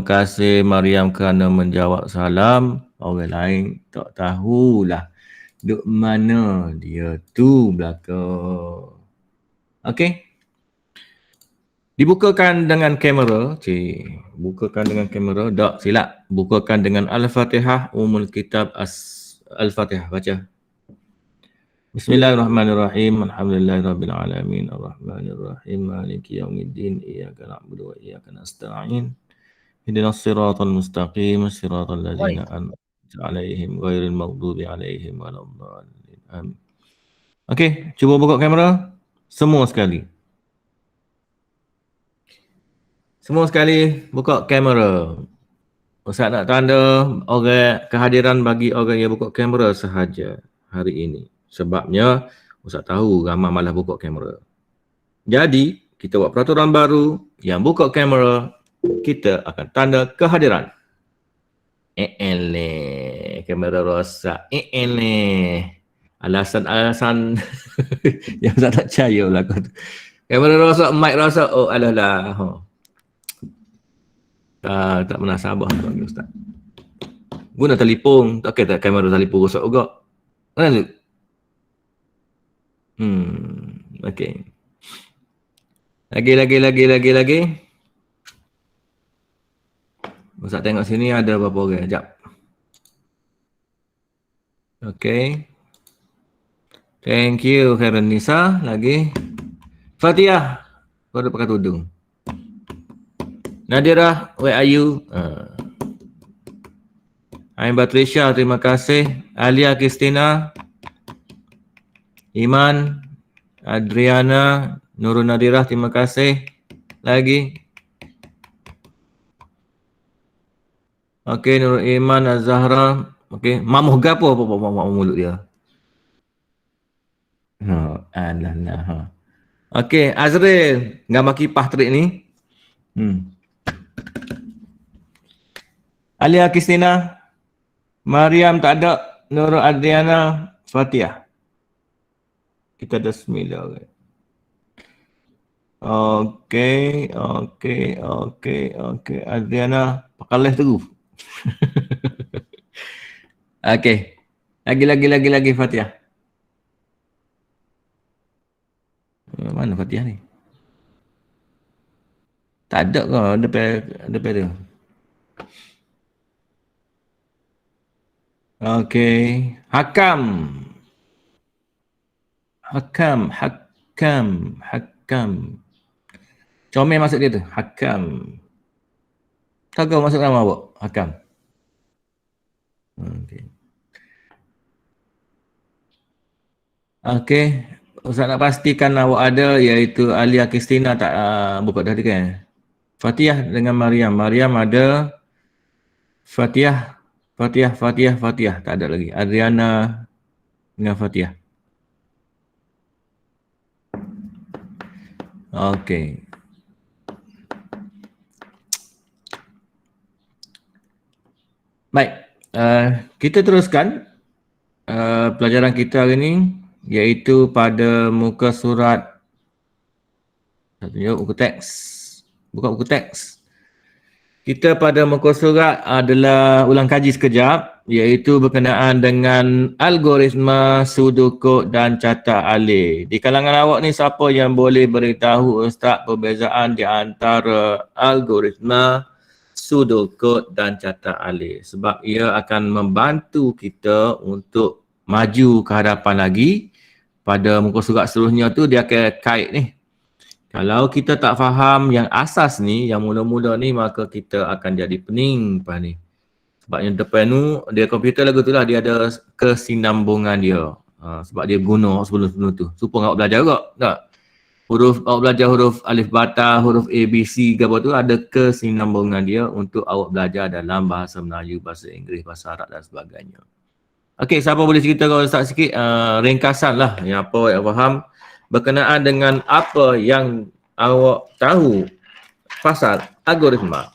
Terima kasih Mariam kerana menjawab salam. Orang lain tak tahulah duk mana dia tu belakang. Okey. Dibukakan dengan kamera. Bukakan dengan kamera. Tak, silap. Bukakan dengan Al-Fatihah. Kitab Al-Fatihah. Baca. Bismillahirrahmanirrahim. Alhamdulillahirabbil alamin. Arrahmanirrahim. Maliki yaumiddin. Iyyaka na'budu wa iyyaka nasta'in. Ihdinas siratal mustaqim, siratal ladzina an'amta 'alaihim ghairil maghdubi 'alaihim waladdallin. Amin. Okey, cuba buka kamera. Semua sekali. Semua sekali buka kamera. Ustaz nak tanda orang kehadiran bagi orang yang buka kamera sahaja hari ini. Sebabnya Ustaz tahu ramai malah buka kamera. Jadi, kita buat peraturan baru yang buka kamera kita akan tanda kehadiran. Kamera rosak. Alasan-alasan yang saya tak percaya lah. Kamera rosak, mic rosak. Oh, alah. Tak pernah sabar bagi Ustaz. Guna telefon. Tak kata kamera telefon rosak juga. Mana tu? Okey. Lagi. Ustaz tengok sini ada berapa orang. Sekejap. Okey. Thank you Khairul Nisa. Lagi. Fatihah. Kau ada pakai tudung. Nadira, where are you? Ain Batrisha, terima kasih. Alia Kristina. Iman. Adriana. Nurul Nadirah, terima kasih. Lagi. Okey, Nurul Iman, Azahra. Okey, mamuh gapo apa mulut dia? Alah. Okey, Azril, gambar kipas terik ni. Alia Kristina. Mariam tak ada. Nurul Adriana. Fatihah. Kita ada 9 orang. Okey. Adriana pakai les terus. Okey. Lagi Fatihah. Mana Fatihah ni? Tak ada ke depan dia? Okey. Hakam. Comel masuk dia tu. Hakam. Tahu kau masuk nama awak? Hakam. Okey. Ustaz nak pastikan awak ada, iaitu Alia Kristina tak buka tadi kan? Fatihah dengan Mariam. Mariam ada. Fatihah. Tak ada lagi. Adriana dengan Fatihah. Okey. Baik. Kita teruskan pelajaran kita hari ini, iaitu pada muka surat. Buka buku teks. Kita pada muka surat adalah ulang kaji sekejap, iaitu berkenaan dengan algoritma, sudokod dan catat alih. Di kalangan awak ni siapa yang boleh beritahu Ustaz perbezaan di antara algoritma, sudokod dan catat alih? Sebab ia akan membantu kita untuk maju ke hadapan lagi. Pada muka surat seterusnya tu dia akan kait ni. Kalau kita tak faham yang asas ni, yang mula-mula ni, maka kita akan jadi pening lepas ni. Sebab yang depan tu, dia komputer lagu tu lah, dia ada kesinambungan dia. Sebab dia guna sebelum-sebelum tu. Supaya awak belajar juga, tak? Awak belajar huruf alif bata, huruf A, B, C ke apa tu, ada kesinambungan dia untuk awak belajar dalam bahasa Melayu, bahasa Inggeris, bahasa Arab dan sebagainya. Okey, siapa boleh cerita kalau Ustaz sikit ringkasan lah yang apa yang faham berkenaan dengan apa yang awak tahu pasal algoritma,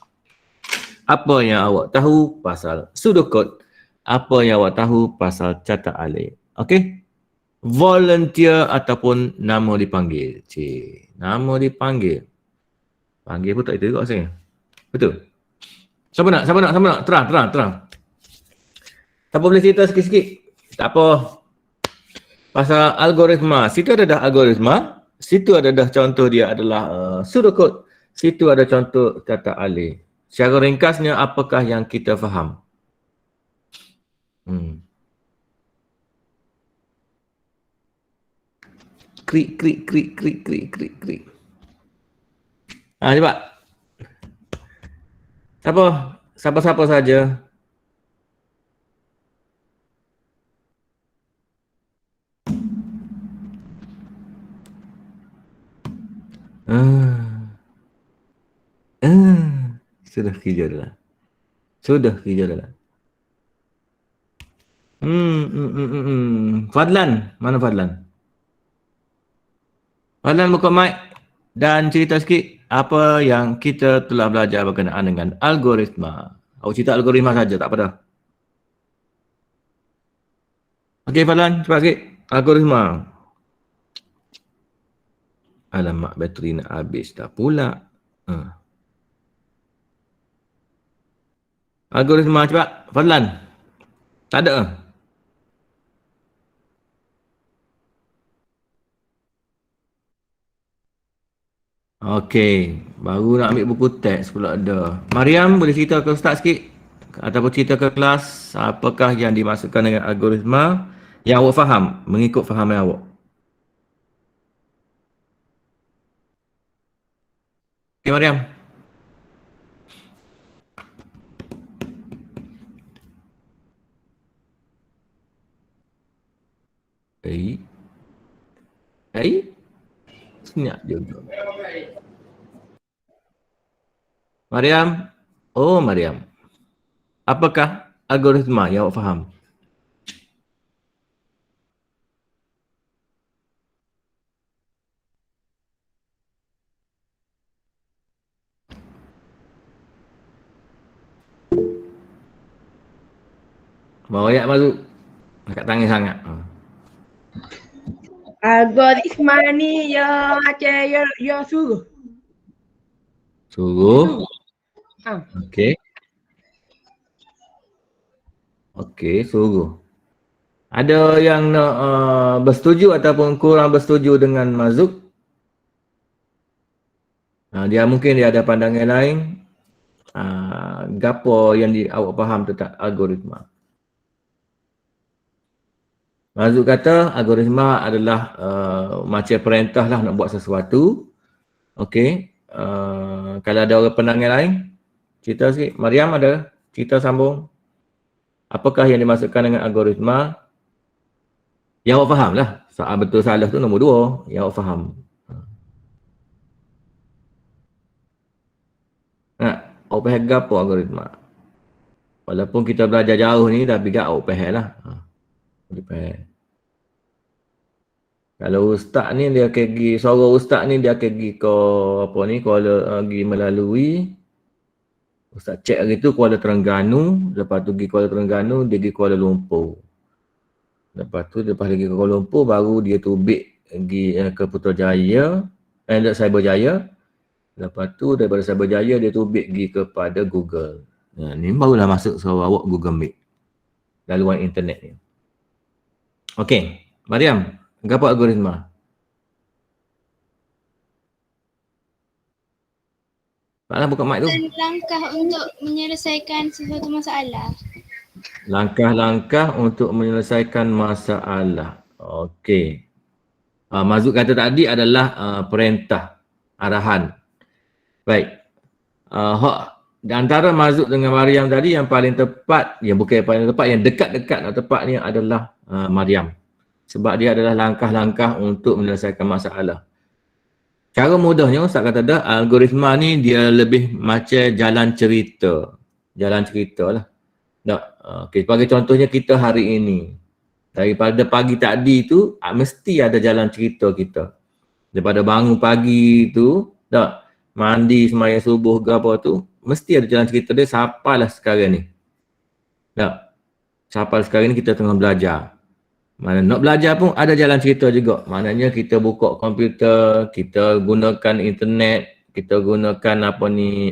apa yang awak tahu pasal sudokod, apa yang awak tahu pasal catat alih. Okey? Volunteer ataupun nama dipanggil. Nama dipanggil. Panggil pun tak itu juga rasanya. Betul? Siapa nak? Terang. Siapa boleh cerita sikit-sikit? Tak apa. Pasal algoritma. Situ ada dah algoritma. Situ ada dah contoh dia adalah pseudocode. Situ ada contoh tata alih. Secara ringkasnya, apakah yang kita faham? Krik. Cepat. Siapa saja. Sudah kerja dah. Fadlan. Mana Fadlan? Fadlan buka mic dan cerita sikit apa yang kita telah belajar berkenaan dengan algoritma. Awak cerita algoritma saja, tak apa dah. Okey Fadlan, cepat sikit. Algoritma. Alamak, bateri nak habis dah pula. Algoritma cepat. Fadlan. Tak ada. Okey, baru nak ambil buku teks pula ada. Mariam, boleh cerita ke Ustaz sikit? Ataupun cerita ke kelas, apakah yang dimaksudkan dengan algoritma yang awak faham, mengikut fahaman awak? Okey Mariam. Senyap juga. Mariam. Oh Mariam. Apakah algoritma yang awak faham? Bawa ayat masuk. Dekat tangan sangat. Algoritma ni ya macam ya suruh. Suruh. Ha. Okey, suruh. Ada yang nak bersetuju ataupun kurang bersetuju dengan Mazuk? Dia mungkin dia ada pandangan lain. Gapo yang awak faham tentang algoritma? Mazuk kata algoritma adalah macam perintah lah nak buat sesuatu. Okey. Kalau ada orang pandangan lain, cerita sikit. Mariam ada cerita sambung. Apakah yang dimaksudkan dengan algoritma? Yang awak faham lah. Soal betul salah tu nombor 2. Yang awak faham. Awak faham apa algoritma? Walaupun kita belajar jauh ni, tapi tak awak faham lah. Kalau ustaz ni dia pergi, seorang ustaz ni dia pergi ke apa ni, pergi melalui ustaz cek hari tu Kuala Terengganu, lepas tu pergi Kuala Terengganu, dia pergi Kuala Lumpur. Lepas lagi ke Kuala Lumpur, baru dia tubik pergi ke Putrajaya, Cyberjaya. Lepas tu daripada Cyberjaya dia tubik pergi kepada Google. Ni barulah masuk Sarawak Google Meet. Laluan internet ni. Okey, Mariam, apa algoritma? Taklah buka mic tu. Langkah untuk menyelesaikan sesuatu masalah. Langkah-langkah untuk menyelesaikan masalah. Okey. Mazuk kata tadi adalah perintah, arahan. Baik. Di antara Mazuk dengan Mariam tadi yang paling tepat, yang bukan yang paling tepat, yang dekat-dekat dan tepatnya adalah Mariam. Sebab dia adalah langkah-langkah untuk menyelesaikan masalah. Cara mudahnya Ustaz kata dah, algoritma ni dia lebih macam jalan cerita. Jalan cerita lah. Okay, sebagai contohnya kita hari ini. Daripada pagi tadi tu, mesti ada jalan cerita kita. Daripada bangun pagi tu, mandi sembahyang subuh ke apa tu, mesti ada jalan cerita dia sampailah sekarang ni. Sampai sekarang ni kita tengah belajar. Mana nak belajar pun ada jalan cerita juga. Maknanya kita buka komputer, kita gunakan internet, kita gunakan apa ni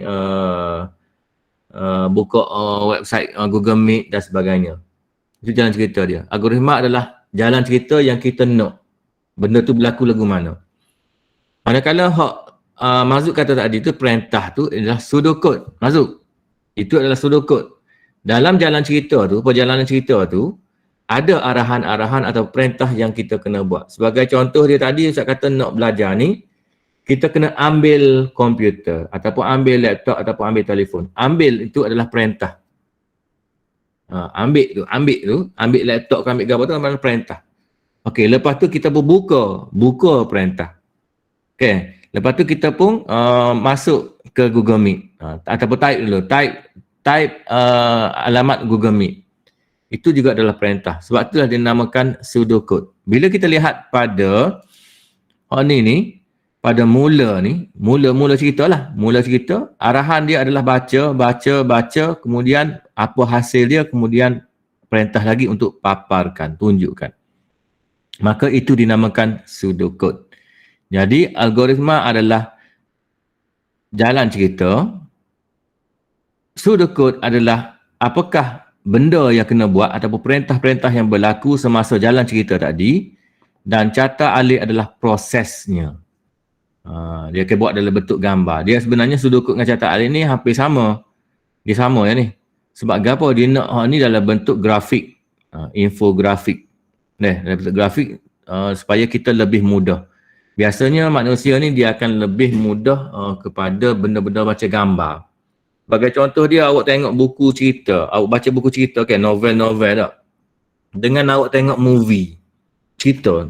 buka website Google Meet dan sebagainya. Itu jalan cerita dia. Algoritma adalah jalan cerita yang kita nak benda tu berlaku lagu mana. Manakala Mazuk kata tadi tu, perintah tu adalah pseudocode. Mazuk, itu adalah pseudocode. Dalam jalan cerita tu, perjalanan cerita tu, ada arahan-arahan atau perintah yang kita kena buat. Sebagai contoh dia tadi, Ustaz kata nak belajar ni, kita kena ambil komputer ataupun ambil laptop ataupun ambil telefon. Ambil itu adalah perintah. Ambil laptop ke ambil gambar tu adalah perintah. Okey, lepas tu kita pun buka perintah. Okey, lepas tu kita pun masuk ke Google Meet. Ataupun type dulu, type alamat Google Meet. Itu juga adalah perintah. Sebab itulah dinamakan pseudocode. Bila kita lihat pada ni pada mula cerita lah. Mula cerita, arahan dia adalah baca, kemudian apa hasil dia, kemudian perintah lagi untuk paparkan, tunjukkan. Maka itu dinamakan pseudocode. Jadi algoritma adalah jalan cerita. Pseudocode adalah apakah benda yang kena buat ataupun perintah-perintah yang berlaku semasa jalan cerita tadi, dan carta alih adalah prosesnya. Dia akan buat dalam bentuk gambar. Dia sebenarnya pseudocode dengan carta alih ni hampir sama. Dia sama ya ni. Sebab apa dia nak ni dalam bentuk grafik, infografik. Dalam bentuk grafik supaya kita lebih mudah. Biasanya manusia ni dia akan lebih mudah kepada benda-benda baca gambar. Sebagai contoh dia, awak tengok buku cerita, awak baca buku cerita kan, novel-novel tak? Dengan awak tengok movie, cerita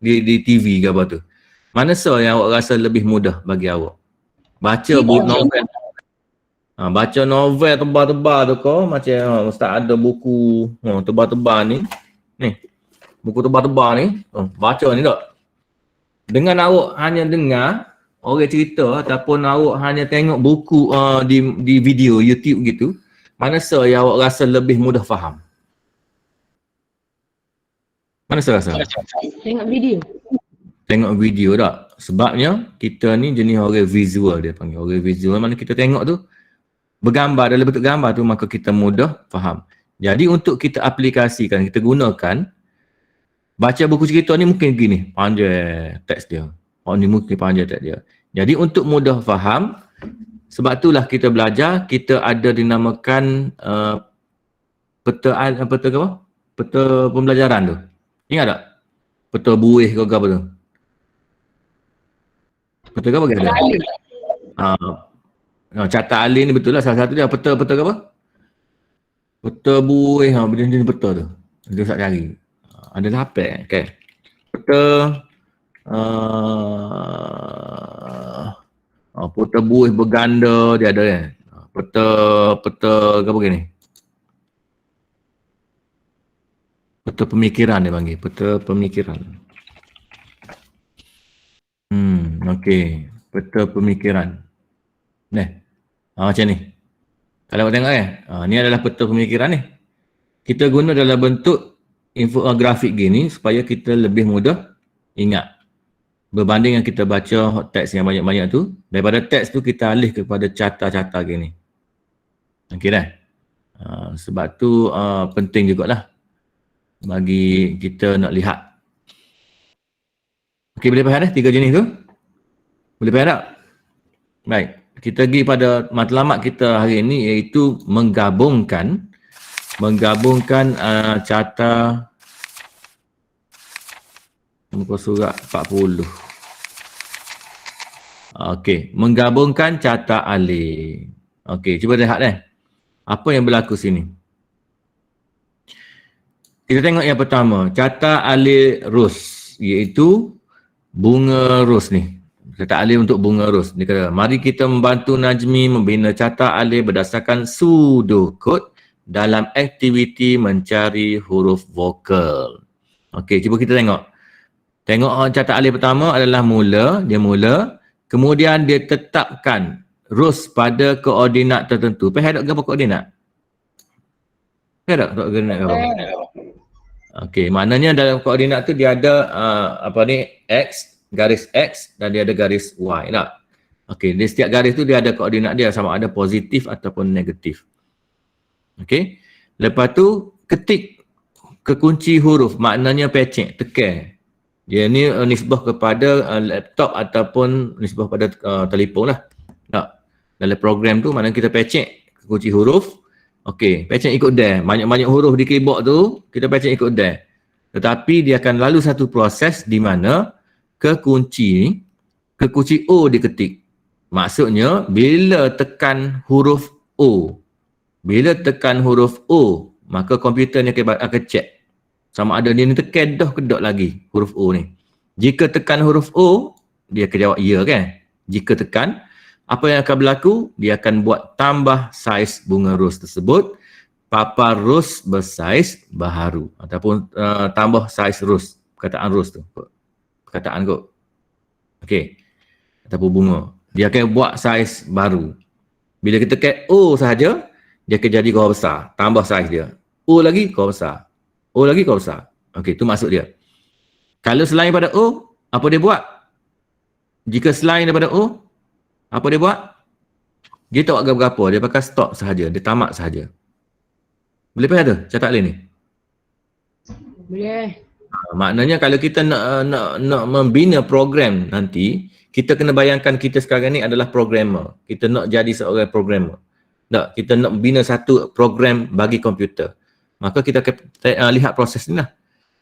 di TV ke apa tu. Mana yang awak rasa lebih mudah bagi awak? Baca buku novel. Baca novel tebal-tebal tu kau, macam Ustaz ada buku tebal-tebal ni. Ni, buku tebal-tebal ni, baca ni tak? Dengan awak hanya dengar orang cerita ataupun awak hanya tengok buku di video YouTube gitu, mana yang awak rasa lebih mudah faham? Mana rasa? Tengok video. Tengok video tak? Sebabnya kita ni jenis orang visual, dia panggil orang visual. Mana kita tengok tu bergambar, dalam bentuk gambar tu, maka kita mudah faham. Jadi untuk kita aplikasikan, kita gunakan, baca buku cerita ni mungkin gini, panjang teks dia. Ni mungkin panjang teks dia. Jadi untuk mudah faham, sebab itulah kita belajar, kita ada dinamakan peta pembelajaran tu. Ingat tak? Peta buih ke apa tu? Peta apa ke ada? Carta alih ni betul lah, salah satu dia peta ke apa? Peta buih, benda-benda peta tu. Dia tak cari. Ada apa? Okay. Peta peta buih berganda dia ada kan. Peta apa gini? Peta pemikiran dia panggil, peta pemikiran. Okey, peta pemikiran. Macam ni. Kalau awak tengok kan, ni adalah peta pemikiran ni. Kita guna dalam bentuk infografik gini supaya kita lebih mudah ingat. Berbanding yang kita baca teks yang banyak-banyak tu, daripada teks tu kita alih kepada carta-carta gini. Okey dah. Sebab tu penting jugalah bagi kita nak lihat. Okey, boleh faham dah 3 jenis tu? Boleh faham tak? Baik, kita pergi pada matlamat kita hari ini, iaitu menggabungkan carta muka surat 40. Okey, menggabungkan carta alih. Okey, cuba lihat apa yang berlaku sini. Kita tengok yang pertama, carta alih ros, iaitu bunga ros ni. Carta alih untuk bunga ros. Dia kata, mari kita membantu Najmi membina carta alih berdasarkan pseudocode dalam aktiviti mencari huruf vokal. Okey, cuba kita tengok. Tengok carta alih pertama adalah mula, dia mula. Kemudian dia tetapkan ros pada koordinat tertentu. Faham tak apa koordinat? Faham tak koordinat apa? Okey, maknanya dalam koordinat tu dia ada X, garis X dan dia ada garis Y tak? Okey, di setiap garis tu dia ada koordinat dia sama ada positif ataupun negatif. Okey. Lepas tu ketik kekunci huruf, maknanya pecek, tekan. Dia ni nisbah kepada laptop ataupun nisbah pada telefon lah. Tak. Dalam program tu mana kita pecek kunci huruf. Okey, pecek ikut dia. Banyak-banyak huruf di keyboard tu, kita pecek ikut dia. Tetapi dia akan lalu satu proses di mana kekunci O diketik. Maksudnya bila tekan huruf O, maka komputer ni akan check sama ada dia ni tekan dah ke tak lagi huruf O ni. Jika tekan huruf O, dia akan jawab ya kan. Jika tekan, apa yang akan berlaku? Dia akan buat tambah saiz bunga ros tersebut, papar ros bersaiz baharu ataupun tambah saiz ros, perkataan ros tu. Perkataan kot. Okey. Ataupun bunga. Dia akan buat saiz baru. Bila kita tekan O sahaja, dia akan jadi kurang besar, tambah saiz dia. O lagi kurang besar. O lagi kurang besar. Okey, tu maksud dia. Kalau selain daripada O, apa dia buat? Jika selain daripada O, apa dia buat? Dia tak buat apa-apa, dia pakai stop sahaja, dia tamat sahaja. Boleh faham tu catat lain ni? Boleh. Maknanya kalau kita nak membina program nanti, kita kena bayangkan kita sekarang ni adalah programmer. Kita nak jadi seorang programmer. Tak, kita nak bina satu program bagi komputer. Maka kita akan lihat proses ni lah.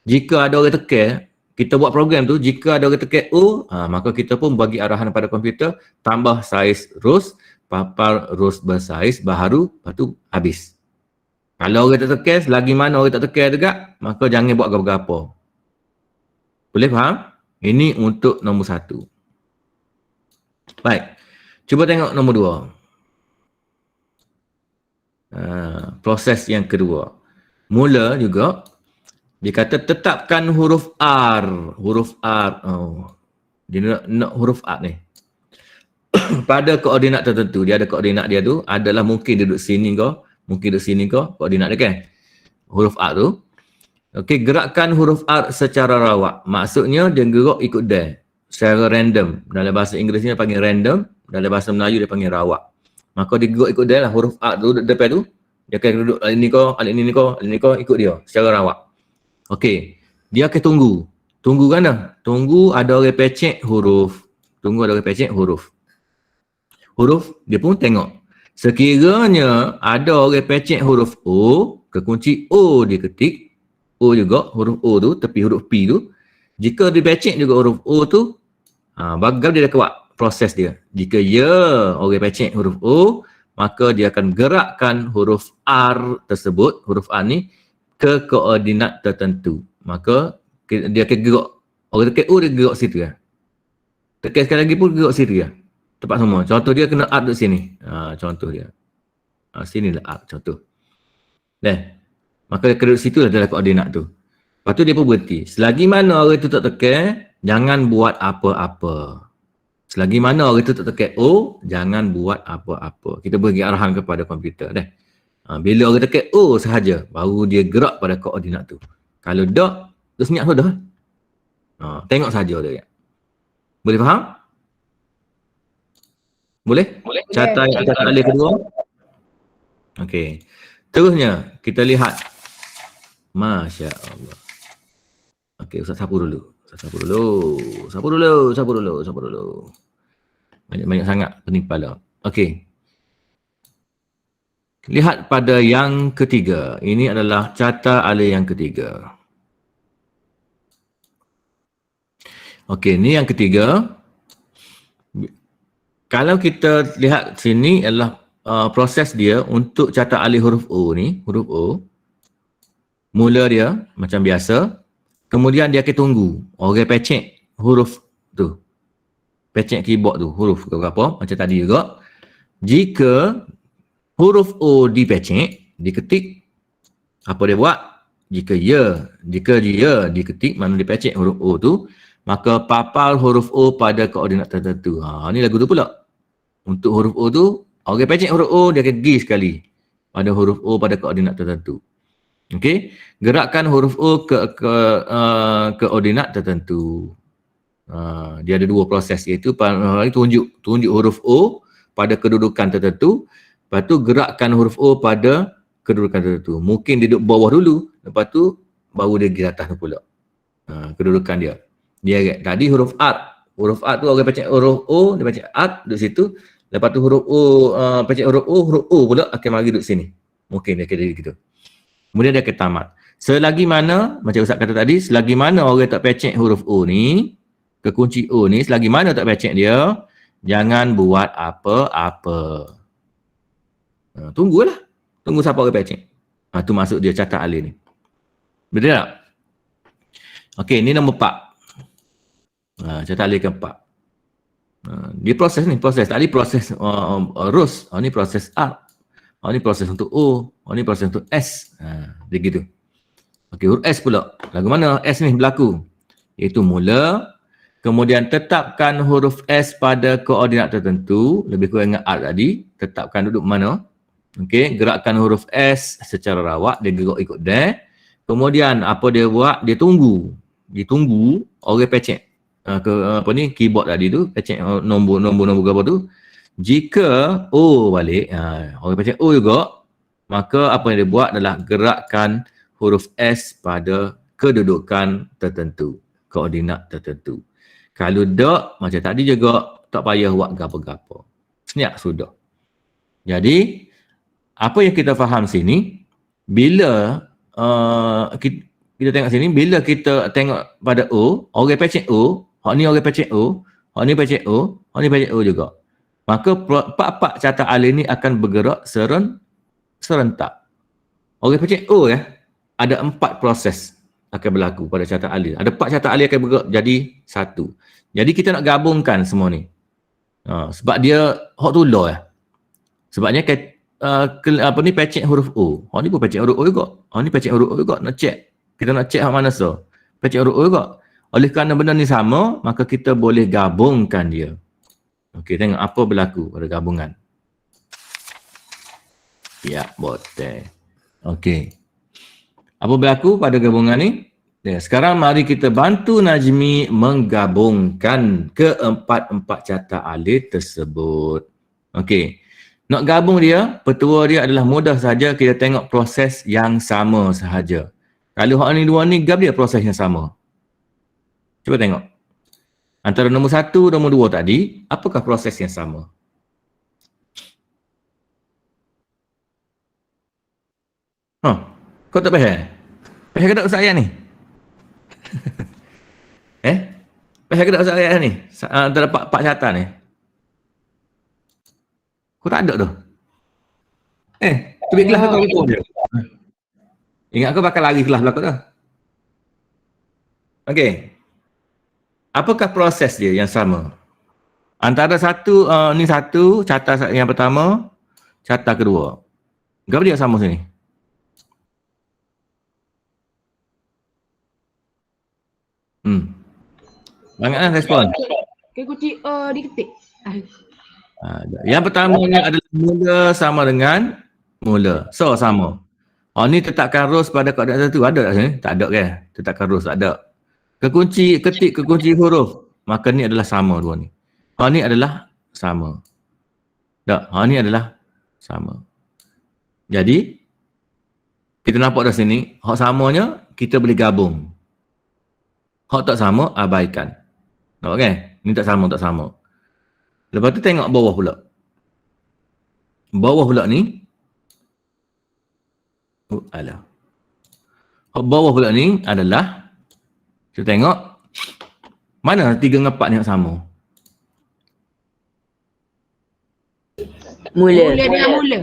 Jika ada orang tekan, kita buat program tu, jika ada orang tekan O, maka kita pun bagi arahan pada komputer, tambah saiz ros, papar ros bersaiz baharu, lepas tu habis. Kalau orang tak tekan, selagi mana orang tak tekan juga, maka jangan buat apa-apa. Boleh faham? Ini untuk nombor 1. Baik. Cuba tengok nombor 2. Proses yang kedua. Mula juga, dia kata tetapkan huruf R. Huruf R. Oh. Dia nak huruf R ni. Pada koordinat tertentu. Dia ada koordinat dia tu. Adalah mungkin duduk sini kau. Mungkin duduk sini kau. Koordinat dia kan. Huruf R tu. Okey, gerakkan huruf R secara rawak. Maksudnya dia gerak ikut dia. Secara random. Dalam bahasa Inggeris ni dia panggil random. Dalam bahasa Melayu dia panggil rawak. Maka dia gerak ikut dia lah. Huruf R tu depan tu. Dia akan duduk alih ni kau, alih ni kau, alih ni kau, ikut dia secara rawak. Okey. Dia akan tunggu. Tunggu kan dah? Tunggu ada orang pecek huruf. Tunggu ada orang pecek huruf. Huruf, dia pun tengok. Sekiranya ada orang pecek huruf O, kekunci O diketik, O juga, huruf O tu, tepi huruf P tu. Jika dia pecek juga huruf O tu, bagal dia dah buat proses dia. Jika ya orang pecek huruf O, maka dia akan gerakkan huruf R tersebut, huruf R ni, ke koordinat tertentu. Maka dia akan gerak. Orang tekan O dia gerak situ kan. Tekan sekali lagi pun gerak situ kan. Tepat semua. Contoh dia kena R dekat sini. Contoh dia. Sini lah R contoh. Maka dia duduk situ adalah koordinat tu. Lepas tu dia pun berhenti. Selagi mana orang tu tak tekan, jangan buat apa-apa. Selagi mana orang tu tak tekan O, jangan buat apa-apa. Kita bagi arahan kepada komputer. Bila orang tekan O sahaja, baru dia gerak pada koordinat tu. Kalau tak, tu senyap sudah. Tengok saja dia. Boleh faham? Boleh? Catat alih kedua. Okey. Terusnya, kita lihat. Masya Allah. Okey, Ustaz sapu dulu. Sapu dulu. Banyak sangat pening kepala. Okey. Lihat pada yang ketiga. Ini adalah carta alih yang ketiga. Okey, ini yang ketiga. Kalau kita lihat sini adalah proses dia untuk carta alih huruf O ni, huruf O. Mula dia macam biasa. Kemudian dia akan tunggu orang pecek huruf tu. Pecek keyboard tu, huruf ke apa, macam tadi juga. Jika huruf O dipecek, diketik, apa dia buat? Jika dia diketik, mana dipecek huruf O tu, maka papal huruf O pada koordinat tertentu. Ni lagu tu pula. Untuk huruf O tu, orang pecek huruf O, dia akan pergi sekali pada huruf O pada koordinat tertentu. Okey, gerakkan huruf O ke koordinat tertentu. Dia ada dua proses, iaitu tunjuk huruf O pada kedudukan tertentu, lepas tu gerakkan huruf O pada kedudukan tertentu. Mungkin dia duduk bawah dulu, lepas tu baru dia pergi atas tu pula. Kedudukan dia. Dia tadi huruf art. Huruf art tu orang baca huruf O, dia baca art duduk situ. Lepas tu huruf O, baca huruf O pula akan mari duduk sini. Mungkin dia akan jadi gitu. Kemudian dia akan tamat. Selagi mana, macam Ustaz kata tadi, selagi mana orang tak pecek huruf O ni, kekunci O ni, selagi mana tak pecek dia, jangan buat apa-apa. Tunggulah. Tunggu siapa orang pecek. Tu masuk dia catat alih ni. Betul tak? Okey, ni nombor 4. Catat alih keempat. Dia proses ni, proses. Tadi proses rus. Ni proses R. Ni proses untuk O. Ni proses untuk S. Dia gitu. Okey, huruf S pula. Lagu mana S ni berlaku? Iaitu mula. Kemudian tetapkan huruf S pada koordinat tertentu. Lebih kurang dengan R tadi. Tetapkan duduk mana. Okey, gerakkan huruf S secara rawak. Dia gerak ikut there. Kemudian apa dia buat? Dia tunggu. Dia tunggu orang pecek. Keyboard tadi tu. Pecek nombor berapa tu. Jika O balik. Orang pecek O juga. Maka apa yang dia buat adalah gerakkan huruf S pada kedudukan tertentu, koordinat tertentu. Kalau tak, macam tadi juga, tak payah buat gapa-gapa. Senyap sudah. Jadi, apa yang kita faham sini, bila kita tengok sini, bila kita tengok pada O, orang pecek O, hak ni orang pecek O, hak ni pecek O, hak ni pecek O juga. Maka part-part catat alih ni akan bergerak serentak. Orang pecek O ada 4 proses akan berlaku pada catat alih. Ada 4 catat alih akan bergerak jadi satu. Jadi kita nak gabungkan semua ni. Sebab dia hak tu law Sebabnya pecek huruf O. Hak ni pun pecek huruf O juga. Hak ni pecek huruf O juga. Nak check. Kita nak check hak mana so. Pecek huruf O juga. Oleh kerana benda ni sama, maka kita boleh gabungkan dia. Okey, tengok apa berlaku pada gabungan. Ya, boleh. Okey. Apa berlaku pada gabungan ni? Sekarang mari kita bantu Najmi menggabungkan keempat-empat catat alih tersebut. Okey. Nak gabung dia, petua dia adalah mudah saja, kita tengok proses yang sama sahaja. Kalau hak ni dua ni, gab dia proses yang sama. Cuba tengok. Antara nombor 1 dan nombor 2 tadi, apakah proses yang sama? Kau tak faham? Faham ke tak Ustaz ayat ni? Faham ke tak Ustaz ayat ni? Antara pak catat ni. Kau tak ada tu? Tu kelas kau ikut je. Ingat kau bakal lari kelas belakang tu? Okey. Apakah proses dia yang sama? Antara ni satu, catat yang pertama, catat kedua. Apa dia sama sini? Bangaklah respon. Kunci diketik. Yang pertama ni adalah mula sama dengan mula. So, sama. Ni tetapkan rows pada koordinat tertentu. Ada tak sini? Tak ada kan? Tetapkan rows, tak ada. Ketik kekunci huruf. Maka ni adalah sama dua ni. Ni adalah sama. Tak? Ni adalah sama. Jadi, kita nampak dah sini, hak samanya kita boleh gabung. Hak tak sama, abaikan. Nampak kan? Ni tak sama. Lepas tu tengok bawah pula. Bawah pula ni. Bawah pula ni adalah, kita tengok, mana 3 dengan 4 ni yang sama? Mula dengan mula.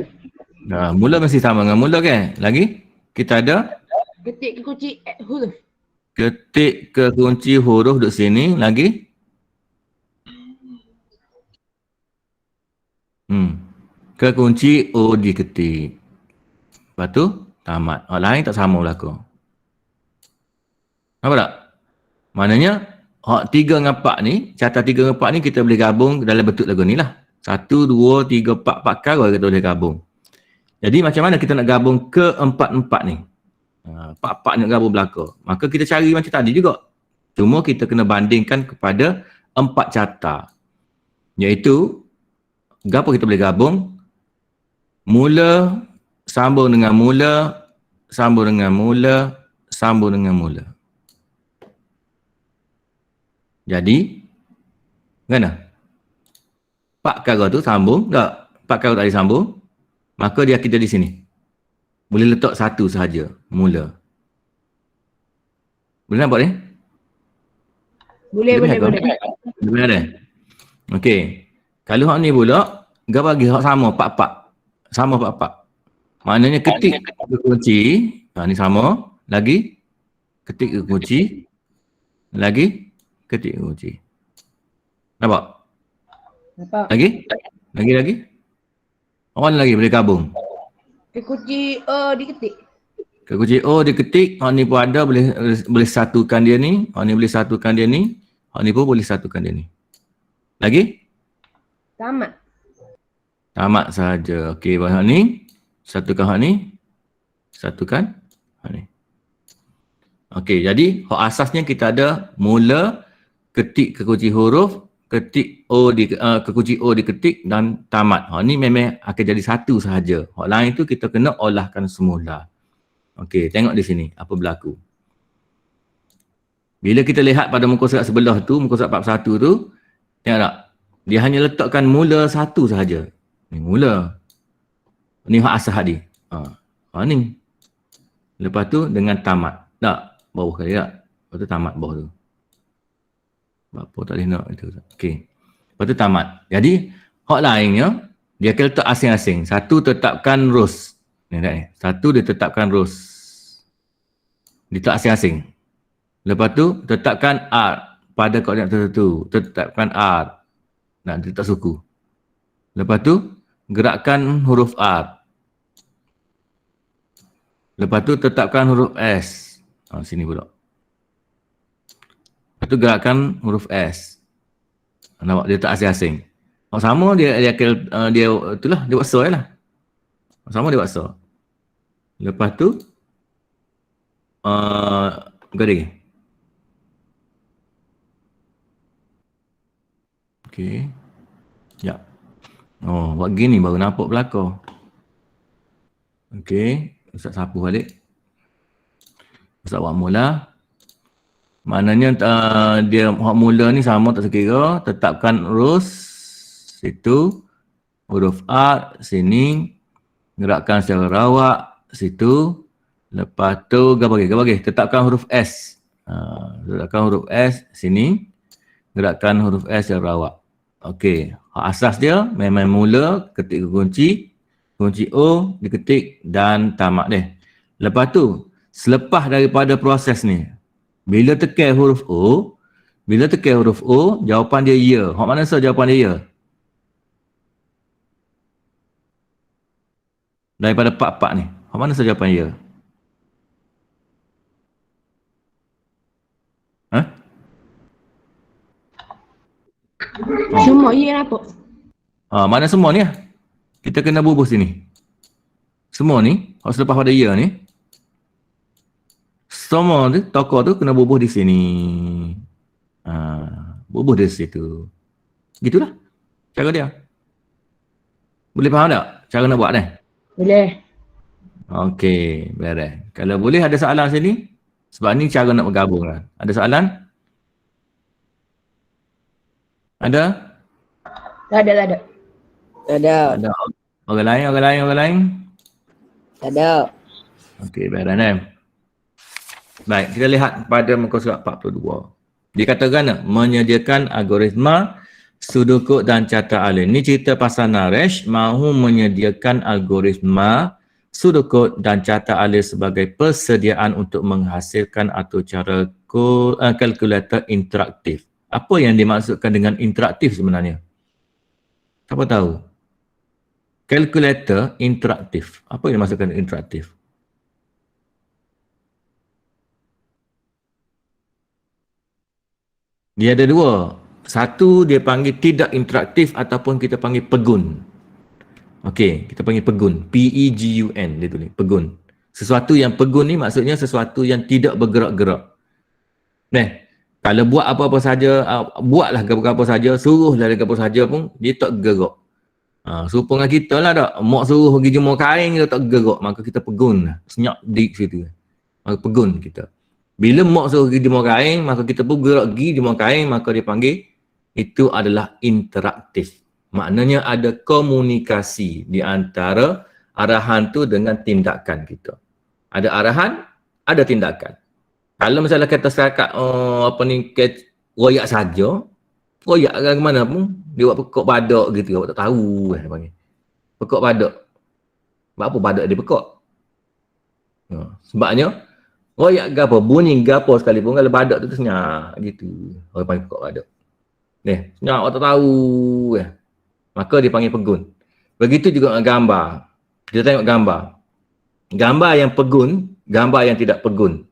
Mula mesti sama dengan mula kan? Lagi? Kita ada? Ketik kunci huruf. Ketik ke kunci huruf duduk sini. Lagi? Ke kunci O diketik. Lepas tu, tamat. Lain tak sama berlaku. Nampak tak? Maknanya, 3 dengan 4 ni, catat 3 dengan 4 ni kita boleh gabung dalam bentuk lagu ni lah. 1, 2, 3, 4 kali kita boleh gabung. Jadi macam mana kita nak gabung ke 4 ni? 4 nak gabung belakang. Maka kita cari macam tadi juga. Cuma kita kena bandingkan kepada 4 carta. Iaitu, apa kita boleh gabung? Mula, sambung dengan mula, sambung dengan mula, sambung dengan mula. Jadi, mana? 4 perkara tu sambung tak? 4 perkara tak disambung, maka dia kita di sini. Boleh letak satu sahaja, mula. Boleh nampak ni? Boleh. Boleh ada? Okey. Kalau hak ni pula, gak bagi hak sama, 4-4. Sama 4-4. Maknanya ketik ke kunci, ni sama, lagi ketik ke kunci, lagi ketik ke kunci. Nampak? Lagi? Orang lagi boleh gabung. Kunci diketik. Ke kunci O diketik, hak ni pun ada, boleh satukan dia ni, hak ni boleh satukan dia ni, hak ni pun boleh satukan dia ni. Lagi? Tamat sahaja. Okey, hak ni, satukan hak ni, satukan hak ni. Okey, jadi hak asasnya kita ada mula, ketik ke kunci huruf, ketik O ke kunci O diketik dan tamat. Hak ni memang akan jadi satu sahaja. Hak lain tu kita kena olahkan semula. Okey, tengok di sini apa berlaku. Bila kita lihat pada muka surat sebelah tu, muka surat 41 tu, tengok tak? Dia hanya letakkan mula satu sahaja. Ni mula. Ni hak asas dia. Ni. Lepas tu dengan tamat. Tak? Bawah kali tak? Lepas tu tamat bawah tu. Apa tak boleh nak itu. Okey. Lepas tu tamat. Jadi, hak lainnya, dia akan letak asing-asing. Satu tetapkan rows. Ni tak ni. Satu dia tetapkan rows. Dia letak asing-asing. Lepas tu, tetapkan art pada koordinat tertentu. Tetapkan art. Nak dia letak suku. Lepas tu, gerakkan huruf art. Lepas tu, tetapkan huruf S. Sini pula. Lepas tu, gerakkan huruf S. Nampak? Dia letak asing-asing. Sama dia itulah, dia buat so lah. Sama dia buat so. Lepas tu, garing. Okey. Ya. Buat gini baru nampak belakang. Okey. Ustaz sapu balik. Ustaz buat mula. Maknanya dia hak mula ni sama tak sekira. Tetapkan rows. Situ. Huruf A. Sini. Gerakkan secara rawak. Situ. Lepas tu gabagi. Tetapkan huruf S. Tetapkan huruf S. Sini. Gerakkan huruf S secara rawak. Okey. Hak asas dia memang mula, ketik ke kunci. Kunci O diketik dan tamat dia. Lepas tu, selepas daripada proses ni, bila tekan huruf O, jawapan dia ya. Hak mana so jawapan dia ya? Daripada part-part ni, hak mana so jawapan ya? Semua ya nampak. Mana semua ni lah? Kita kena bubuh sini. Semua ni, hak selepas pada ya ni, semua tu, tokoh tu kena bubuh di sini. Bubuh di situ. Gitulah cara dia. Boleh faham tak cara nak buat ni? Boleh. Okey, beres. Kalau boleh ada soalan sini? Sebab ni cara nak bergabung lah. Ada soalan? Ada? Tak ada. Ada. Orang lain? Tak ada. Okey, beres ni. Baik, kita lihat pada muka surat 42. Dikatakan menyediakan algoritma pseudocode dan carta alien. Ini cerita pasal Naresh mahu menyediakan algoritma pseudocode dan carta alien sebagai persediaan untuk menghasilkan atau cara kalkulator interaktif. Apa yang dimaksudkan dengan interaktif sebenarnya? Siapa tahu? Kalkulator interaktif. Apa yang dimaksudkan interaktif? Dia ada dua. Satu dia panggil tidak interaktif ataupun kita panggil pegun. Okey, kita panggil pegun. P-E-G-U-N dia tulis, pegun. Sesuatu yang pegun ni maksudnya sesuatu yang tidak bergerak-gerak. Kalau buat apa-apa saja, buatlah apa-apa saja, suruh dari apa saja pun, dia tak gerak. Serupa dengan kita lah tak. Mak suruh pergi jemur kain, kita tak gerak. Maka kita pegun lah. Senyap dik situ. Maka pegun kita. Bila mak suruh pergi jemur kain, maka kita pun gerak pergi jemur kain, maka dia panggil, itu adalah interaktif. Maknanya ada komunikasi di antara arahan tu dengan tindakan kita. Ada arahan, ada tindakan. Kalau misalnya kata setakat royak saja, royak ke mana pun, dia buat pekok badak gitu, awak tak tahu dia panggil. Pekok badak. Sebab apa badak dia pekok? Sebabnya, royak gapo, bunyi gapo sekalipun, kalau badak tu senyap gitu. Orang panggil pekok badak. Senyap awak tak tahu. Maka dia panggil pegun. Begitu juga dengan gambar. Kita tengok gambar. Gambar yang pegun, gambar yang tidak pegun.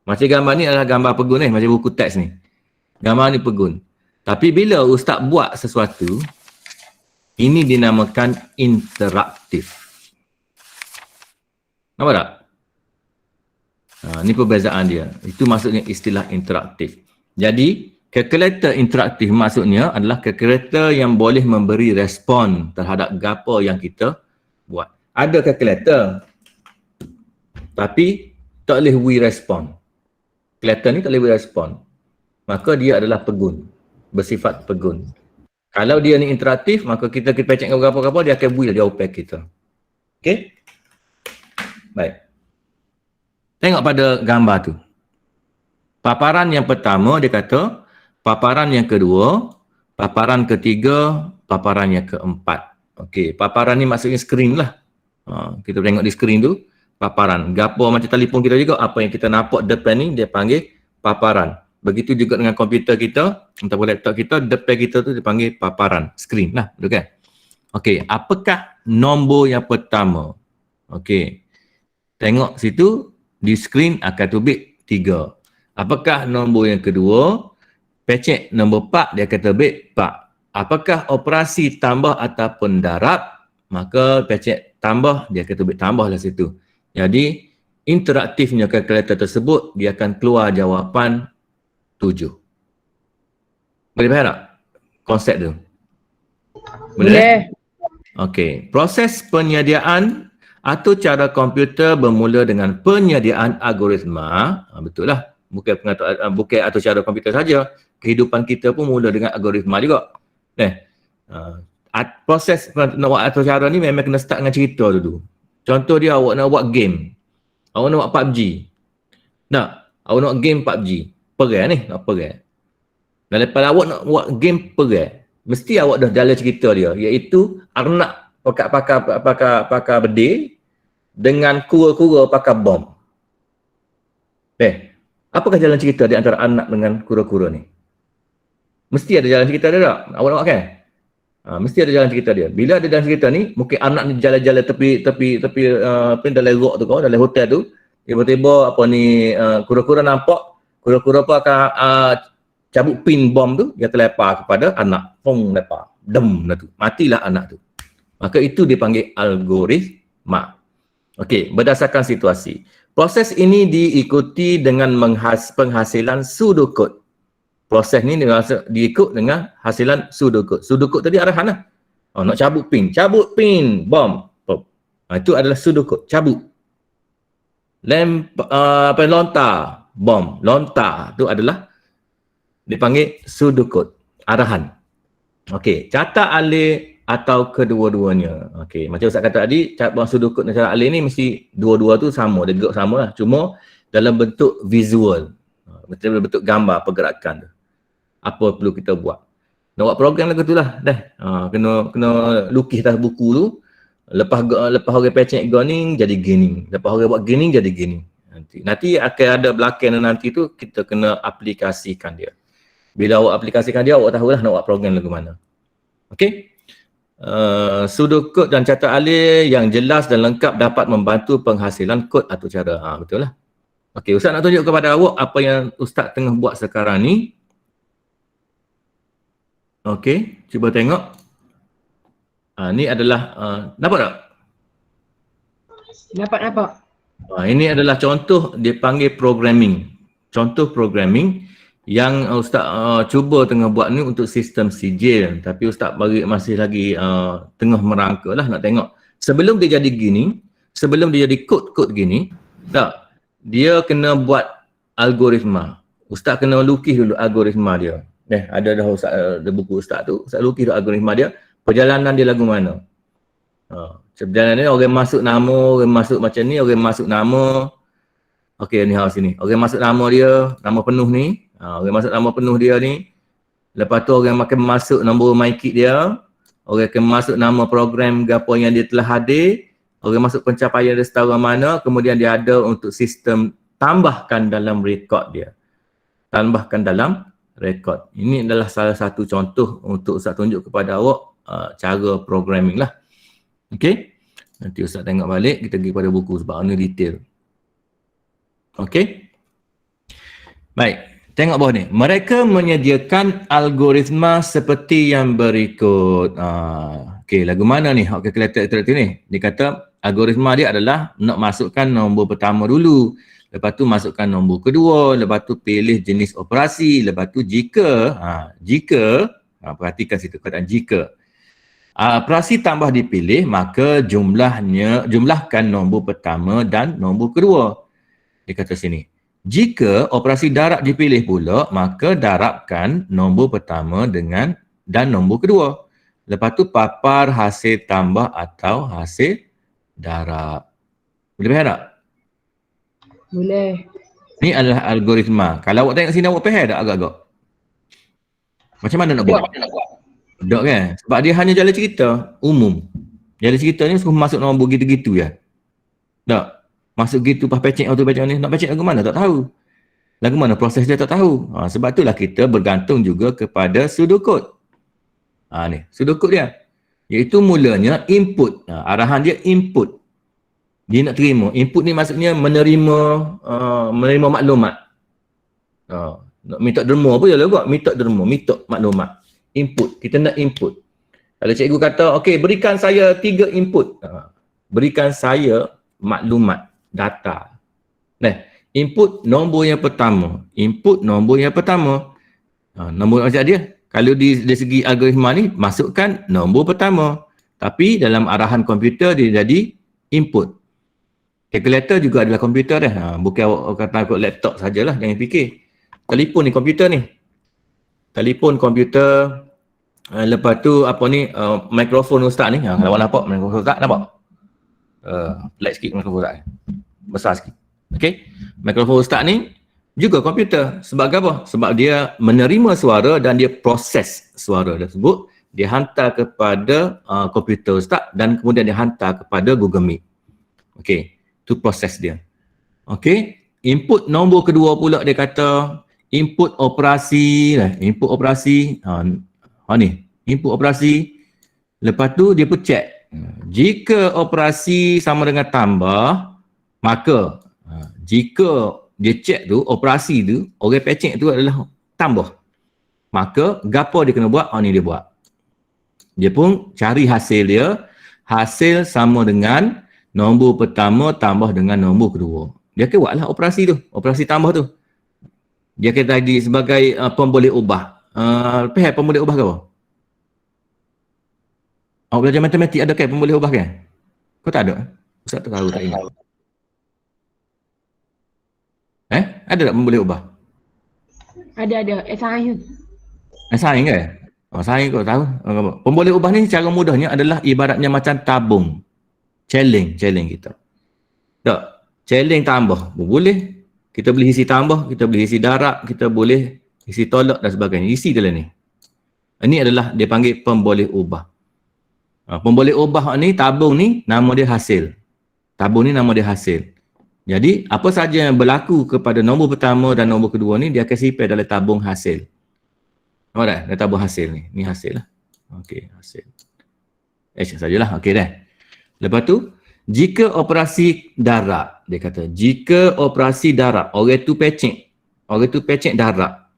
Macam gambar ni adalah gambar pegun macam buku teks ni. Gambar ni pegun. Tapi bila ustaz buat sesuatu, ini dinamakan interaktif. Nampak tak? Ini perbezaan dia. Itu maksudnya istilah interaktif. Jadi, kalkulator interaktif maksudnya adalah kalkulator yang boleh memberi respon terhadap gapo yang kita buat. Ada kalkulator, tapi tak boleh beri respon. Kalkulator ni tak boleh beri respon. Maka dia adalah pegun. Bersifat pegun. Kalau dia ni interaktif, maka kita pecek dengan apa-apa, dia akan beri jawapan kita. Okey? Baik. Tengok pada gambar tu. Paparan yang pertama dia kata, paparan yang kedua, paparan ketiga, paparan yang keempat. Okey, paparan ni maksudnya skrin lah. Kita tengok di skrin tu, paparan. Gapo macam telefon kita juga, apa yang kita nampak depan ni dia panggil paparan. Begitu juga dengan komputer kita, ataupun laptop kita, depan kita tu dipanggil paparan, skrin lah, betul kan? Okey, apakah nombor yang pertama? Okey, tengok situ, di skrin akan terbit 3. Apakah nombor yang kedua? Pecek nombor 4, dia akan terbit 4. Apakah operasi tambah ataupun darab? Maka pecek tambah, dia akan terbit tambah lah situ. Jadi, interaktifnya kalkulator tersebut, dia akan keluar jawapan 7. Boleh faham tak konsep tu? Boleh. Okey. Proses penyediaan atau cara komputer bermula dengan penyediaan algoritma. Betul lah. Bukan atau cara komputer saja. Kehidupan kita pun mula dengan algoritma juga. Proses nak buat atau cara ni memang kena start dengan cerita dulu. Contoh dia, awak nak buat game. Awak nak buat PUBG. Awak nak game PUBG. Perang ni, nak perang. Dan lepas awak nak buat game perang, mesti awak dah jalan cerita dia, iaitu arnak pakar bedil dengan kura-kura pakar bom. Apakah jalan cerita di antara anak dengan kura-kura ni? Mesti ada jalan cerita dia tak? Awak nampak kan? Mesti ada jalan cerita dia. Bila ada jalan cerita ni, mungkin anak ni jalan-jalan tepi dalam rock tu, dalam hotel tu, tiba-tiba kura-kura nampak, kura-kura pun akan cabut pin bom tu, dia terlepar kepada anak. Pong lepar. Dem tu. Matilah anak tu. Maka itu dipanggil algoritma. Okey, berdasarkan situasi. Proses ini diikuti dengan penghasilan pseudocode. Proses ni diikut dengan hasilan pseudocode. Pseudocode tadi arahan lah. Nak cabut pin, bom. Itu adalah pseudocode, cabut. Lontar, bom. Lontar tu adalah dipanggil pseudocode, arahan. Okey, catat alih atau kedua-duanya. Okey, macam Ustaz kata tadi, pseudocode dan catat alih ni mesti dua-dua tu sama, dia gerak sama lah. Cuma dalam bentuk visual, dalam bentuk gambar pergerakan tu. Apa perlu kita buat? Nak buat program lagu tu lah. Kena lukis atas buku tu. Lepas orang pecek gini, jadi gini. Lepas orang buat gini, jadi gini. Nanti akan ada belakang nanti tu, kita kena aplikasikan dia. Bila awak aplikasikan dia, awak tahulah nak buat program lagu mana. Okey? Pseudocode dan catat alih yang jelas dan lengkap dapat membantu penghasilan kod atau cara. Betul lah. Okey, Ustaz nak tunjuk kepada awak apa yang Ustaz tengah buat sekarang ni. Okey, cuba tengok. Ni adalah, nampak tak? Nampak. Ini adalah contoh dia panggil programming. Contoh programming Yang Ustaz cuba tengah buat ni untuk sistem sijil, tapi Ustaz masih lagi tengah merangka lah nak tengok. Sebelum dia jadi gini, sebelum dia jadi kod-kod gini, tak, dia kena buat algoritma. Ustaz kena lukis dulu algoritma dia. Ada dah Ustaz, ada buku Ustaz tu, Ustaz lukis dulu algoritma dia, perjalanan dia lagu mana. Perjalanan dia, orang masuk nama, orang masuk macam ni, orang masuk nama. Okey, ni sini. Orang masuk nama dia, nama penuh ni. Orang masuk nama penuh dia ni. Lepas tu orang makan masuk nombor MyKit dia. Orang akan masuk nama program gapo yang dia telah hadir. Orang masuk pencapaian dia setara mana. Kemudian dia ada untuk sistem tambahkan dalam rekod dia. Tambahkan dalam rekod. Ini adalah salah satu contoh untuk Ustaz tunjuk kepada awak cara programming lah. Okey. Nanti Ustaz tengok balik, kita pergi pada buku sebab ini detail. Okey. Baik, tengok bawah ni. Mereka menyediakan algoritma seperti yang berikut. Okey, lagu mana ni? Hak calculator interaktif ni. Dia kata algoritma dia adalah nak masukkan nombor pertama dulu. Lepas tu masukkan nombor kedua, lepas tu pilih jenis operasi, lepas tu jika perhatikan situ kataan jika operasi tambah dipilih, maka jumlahkan nombor pertama dan nombor kedua. Dia kata sini, jika operasi darab dipilih pula, maka darabkan nombor pertama dan nombor kedua. Lepas tu papar hasil tambah atau hasil darab. Boleh faham tak? Boleh. Ni adalah algoritma. Kalau awak tengok sini, awak faham tak agak-agak? Macam mana nak buat? Tak kan? Sebab dia hanya jalan cerita umum. Jalan cerita ni suruh masuk nombor gitu-gitu ya. Tak? Masuk gitu pas pecek atau pecek ni. Nak pecek lagu mana? Tak tahu. Lagu mana proses dia tak tahu. Sebab itulah kita bergantung juga kepada pseudocode. Ni, pseudocode dia. Iaitu mulanya input. Arahan dia input. Dia nak terima. Input ni maksudnya menerima maklumat. Nak minta derma apa je lah buat. Minta derma, minta maklumat. Input. Kita nak input. Kalau cikgu kata, okey, berikan saya 3 input. Berikan saya maklumat. Data. Input nombor yang pertama. Input nombor yang pertama. Nombor macam dia. Kalau dari segi algoritma ni, masukkan nombor pertama. Tapi dalam arahan komputer dia jadi input. Calculator juga adalah komputer dah. Bukan awak kata ikut laptop sajalah. Jangan fikir. Telefon ni komputer ni. Telefon komputer. Lepas tu apa ni, mikrofon Ustaz ni. Kalau awak nampak mikrofon Ustaz, nampak? Light sikit mikrofon Ustaz ni. Besar sikit. Okey. Mikrofon Ustaz ni juga komputer. Sebab apa? Sebab dia menerima suara dan dia proses suara tersebut. Dia hantar kepada komputer Ustaz dan kemudian dia hantar kepada Google Meet. Okey. Itu proses dia. Okey. Input nombor kedua pula dia kata input operasi. Input operasi. Ni. Input operasi. Lepas tu dia pun check. Jika operasi sama dengan tambah, maka jika dia check tu, operasi tu, orang pecek tu adalah tambah. Maka, gapo dia kena buat? Ni dia buat. Dia pun cari hasil dia. Hasil sama dengan nombor pertama tambah dengan nombor kedua. Dia akan buatlah operasi tu. Operasi tambah tu. Dia akan tadi sebagai pemboleh ubah. Faham pemboleh ubah ke apa? Awak belajar matematik ada kan pemboleh ubah kan? Kau tak ada? Ustaz tak tahu, tak ingat. Ada tak pemboleh ubah? Ada. Sains. Sains kan? Sains kau tahu. Pemboleh ubah ni secara mudahnya adalah ibaratnya macam tabung. Challenge kita. Tak? Challenge tambah. Boleh. Kita boleh isi tambah, kita boleh isi darab, kita boleh isi tolak dan sebagainya. Isi dalam ni. Ini adalah dia panggil pemboleh ubah. Pemboleh ubah ni, tabung ni, nama dia hasil. Tabung ni nama dia hasil. Jadi, apa saja yang berlaku kepada nombor pertama dan nombor kedua ni, dia akan simpan dalam tabung hasil. Nampak tak? Dalam tabung hasil ni. Ni hasil lah. Okey, hasil. Sajalah. Okey dah. Lepas tu, jika operasi darab, dia kata, jika operasi darab, orang tu pecek darab.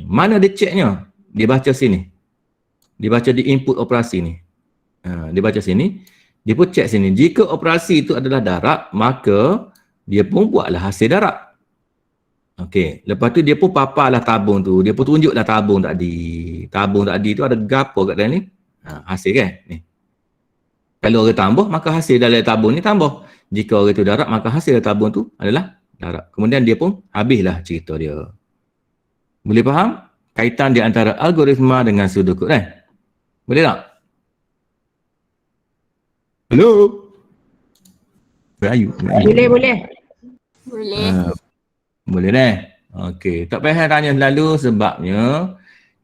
Mana dia ceknya? Dia baca sini. Dia baca di input operasi ni. Dia baca sini. Dia pun cek sini. Jika operasi itu adalah darab, maka dia pun buatlah hasil darab. Okey, lepas tu dia pun paparlah tabung tu. Dia pun tunjuklah tabung tadi. Tabung tadi tu ada gapo kat dalam ni? Hasil kan? Ni. Kalau orang tambah, maka hasil dalam tabung ni tambah. Jika orang tu darab, maka hasil dalam tabung tu adalah darab. Kemudian dia pun habislah cerita dia. Boleh faham? Kaitan di antara algoritma dengan sudokod kan? Boleh tak? Hello? Where are you? Boleh, boleh. Boleh. Boleh dah. Okey, tak payah tanya selalu sebabnya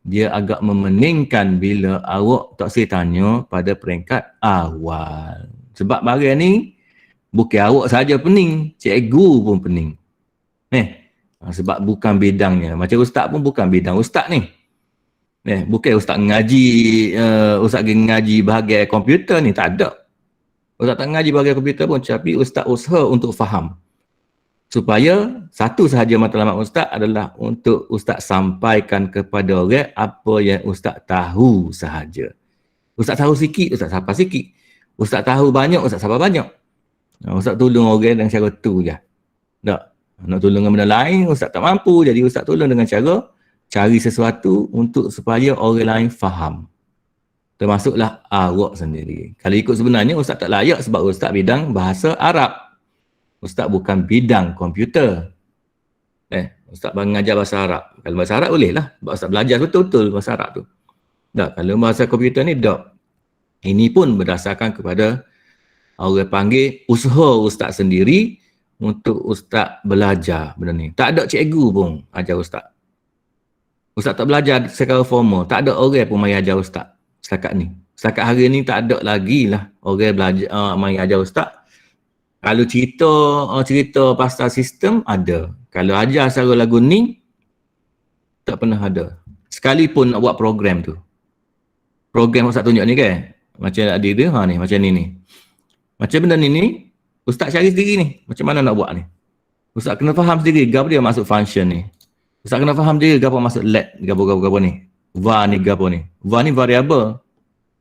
dia agak memeningkan bila awak tak saya tanya pada peringkat awal. Sebab barang ni bukan awak saja pening, cikgu pun pening. Sebab bukan bidangnya. Macam ustaz pun bukan bidang ustaz ni. Bukan ustaz ngaji, ustaz ngaji bahagian komputer ni, tak ada. Ustaz tak ngaji bahagian komputer pun, tapi ustaz usaha untuk faham. Supaya satu sahaja matlamat ustaz adalah untuk ustaz sampaikan kepada orang apa yang ustaz tahu sahaja. Ustaz tahu sikit, ustaz sapa sikit. Ustaz tahu banyak, ustaz sapa banyak. Ustaz tolong orang dengan cara tu je. Tak. Nak tolong dengan benda lain, ustaz tak mampu. Jadi ustaz tolong dengan cara cari sesuatu untuk supaya orang lain faham. Termasuklah awak sendiri. Kalau ikut sebenarnya ustaz tak layak sebab ustaz bidang bahasa Arab. Ustaz bukan bidang komputer. Ustaz mengajar bahasa Arab. Kalau bahasa Arab boleh lah. Sebab ustaz belajar betul-betul bahasa Arab tu. Tak, kalau bahasa komputer ni tak. Ini pun berdasarkan kepada orang panggil usaha ustaz sendiri untuk ustaz belajar benda ni. Tak ada cikgu pun ajar ustaz. Ustaz tak belajar secara formal. Tak ada orang pun mari ajar ustaz setakat ni. Setakat hari ni tak ada lagi lah orang belajar mari ajar ustaz. Kalau cerita pasal sistem ada. Kalau ajar secara lagu ni tak pernah ada. Sekalipun nak buat program tu. Program ustaz tunjuk ni kan. Macam adik dia ni macam ni. Macam benda ni ustaz cari sendiri ni. Macam mana nak buat ni. Ustaz kena faham sendiri gapo dia masuk function ni. Ustaz kena faham sendiri gapo masuk let gapo ni. Var ni gapo ni. Var ni variable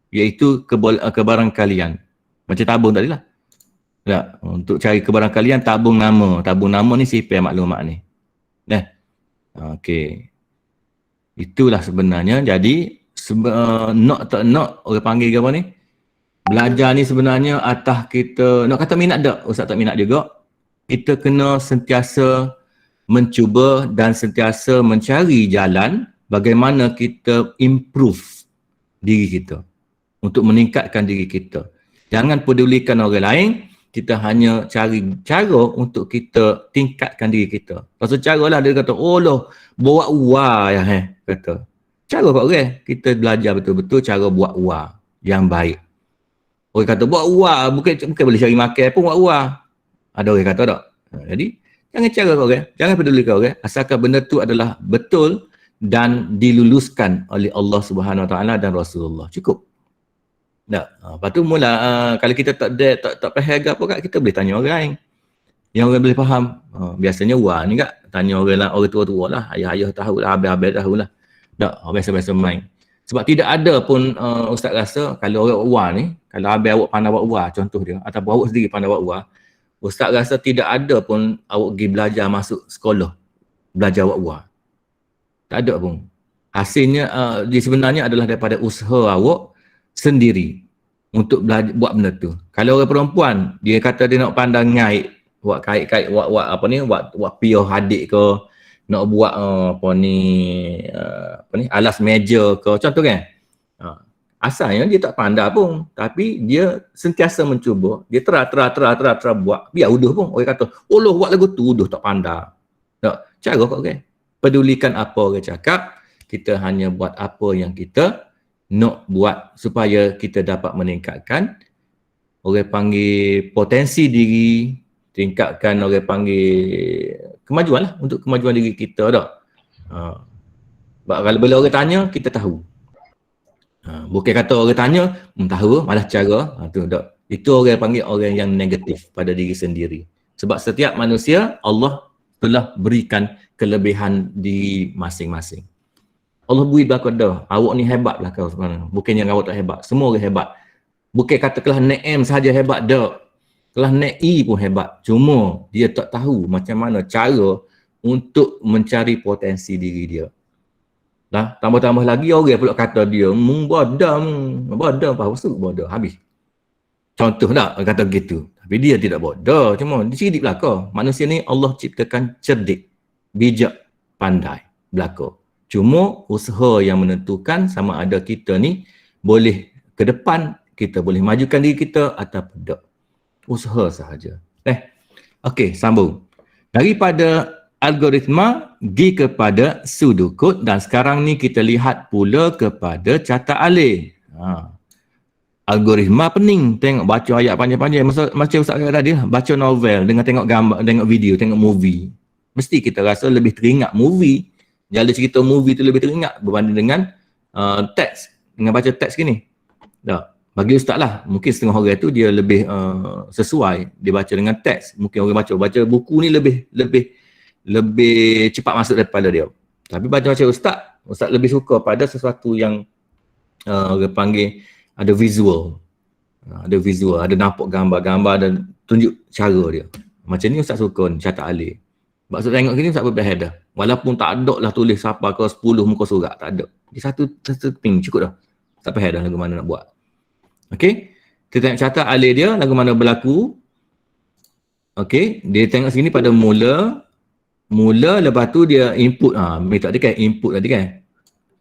iaitu kebarangkalian. Macam tabung tadi lah. Tak, untuk cari kebarangkalian tabung nama. Tabung nama ni simpan maklumat ni. Okey. Itulah sebenarnya. Jadi nak tak nak orang panggil ke apa ni? Belajar ni sebenarnya atas kita nak kata minat tak? Ustaz tak minat juga. Kita kena sentiasa mencuba dan sentiasa mencari jalan bagaimana kita improve diri kita untuk meningkatkan diri kita. Jangan pedulikan orang lain. Kita hanya cari cara untuk kita tingkatkan diri kita. Pasal cara lah dia kata, oh loh, buat uar ya kata. Cara kat orang, kita belajar betul-betul cara buat uar yang baik. Orang kata buat uar, bukan boleh cari makan pun buat uar. Ada orang kata tak? Jadi, jangan cara kat orang, jangan pedulikan orang. Asalkan benda tu adalah betul dan diluluskan oleh Allah Subhanahu Wa Taala dan Rasulullah. Cukup. Tak. Lepas tu mula kalau kita tak faham apa kat, kita boleh tanya orang lain yang orang boleh faham. Biasanya wah ni kat tanya orang tua-tua lah, ayah-ayah tahulah, abang-abang tahulah. Tak, biasa-biasa main. Sebab tidak ada pun ustaz rasa kalau orang wah ni, kalau abang awak pandai buat wah contoh dia ataupun awak sendiri pandai buat wah, ustaz rasa tidak ada pun awak pergi belajar masuk sekolah belajar buat wah. Tak ada pun. Hasilnya dia sebenarnya adalah daripada usaha awak sendiri untuk belajar buat benda tu. Kalau orang perempuan dia kata dia nak pandang ngait, buat kait-kait, buat apa ni, buat piah adik ke, nak buat apa ni alas meja ke, contoh kan. Asalnya dia tak pandai pun, tapi dia sentiasa mencuba, dia tera buat, biar uduh pun orang kata, "Oh loh, buat lagu tu uduh tak pandai." Tak, cara kau kan. Pedulikan apa orang cakap, kita hanya buat apa yang kita nak buat supaya kita dapat meningkatkan orang panggil potensi diri, tingkatkan orang panggil kemajuan lah untuk kemajuan diri kita tak. Kalau bila orang tanya, kita tahu. Bukan kata orang tanya, tahu malah cara, tu tak. Itu orang panggil orang yang negatif pada diri sendiri. Sebab setiap manusia Allah telah berikan kelebihan diri masing-masing. Allah beri belakang dah. Awak ni hebat lah kau sebenarnya. Bukan yang awak tak hebat. Semua orang hebat. Bukan kata kelas Nek M sahaja hebat dah. Kelas Nek E pun hebat. Cuma dia tak tahu macam mana cara untuk mencari potensi diri dia. Dah, tambah-tambah lagi orang pula kata dia, bodoh, apa maksud bodoh, habis. Contoh tak, orang kata begitu. Tapi dia tidak bodoh, cuma dia cerdik belaka. Manusia ni Allah ciptakan cerdik, bijak, pandai belaka. Cuma usaha yang menentukan sama ada kita ni boleh ke depan, kita boleh majukan diri kita atau tidak. Usaha sahaja. Okey, sambung. Daripada algoritma pergi kepada pseudocode dan sekarang ni kita lihat pula kepada catat alih. Algoritma pening, tengok baca ayat panjang-panjang. Macam Ustaz kata tadi, baca novel dengan tengok gambar, tengok video, tengok movie. Mesti kita rasa lebih teringat movie. Jalan cerita movie tu lebih teringat berbanding dengan teks, dengan baca teks gini. Tak. Bagi Ustaz lah, mungkin setengah orang tu dia lebih sesuai, dia baca dengan teks. Mungkin orang baca buku ni lebih cepat masuk daripada dia. Tapi baca Ustaz lebih suka pada sesuatu yang orang panggil ada visual. Ada nampak gambar-gambar dan tunjuk cara dia. Macam ni Ustaz suka ni, catat alih. Maksud tengok gini Ustaz berpahal dah. Walaupun tak ada lah tulis siapa ke 10 muka surat, tak ada. Di satu ping cukup dah. Tak payah dah lagu mana nak buat. Okey. Kita tengok catat alih dia, lagu mana berlaku. Okey. Dia tengok sini pada mula, lepas tu dia input. Minta tadi kan, input tadi kan.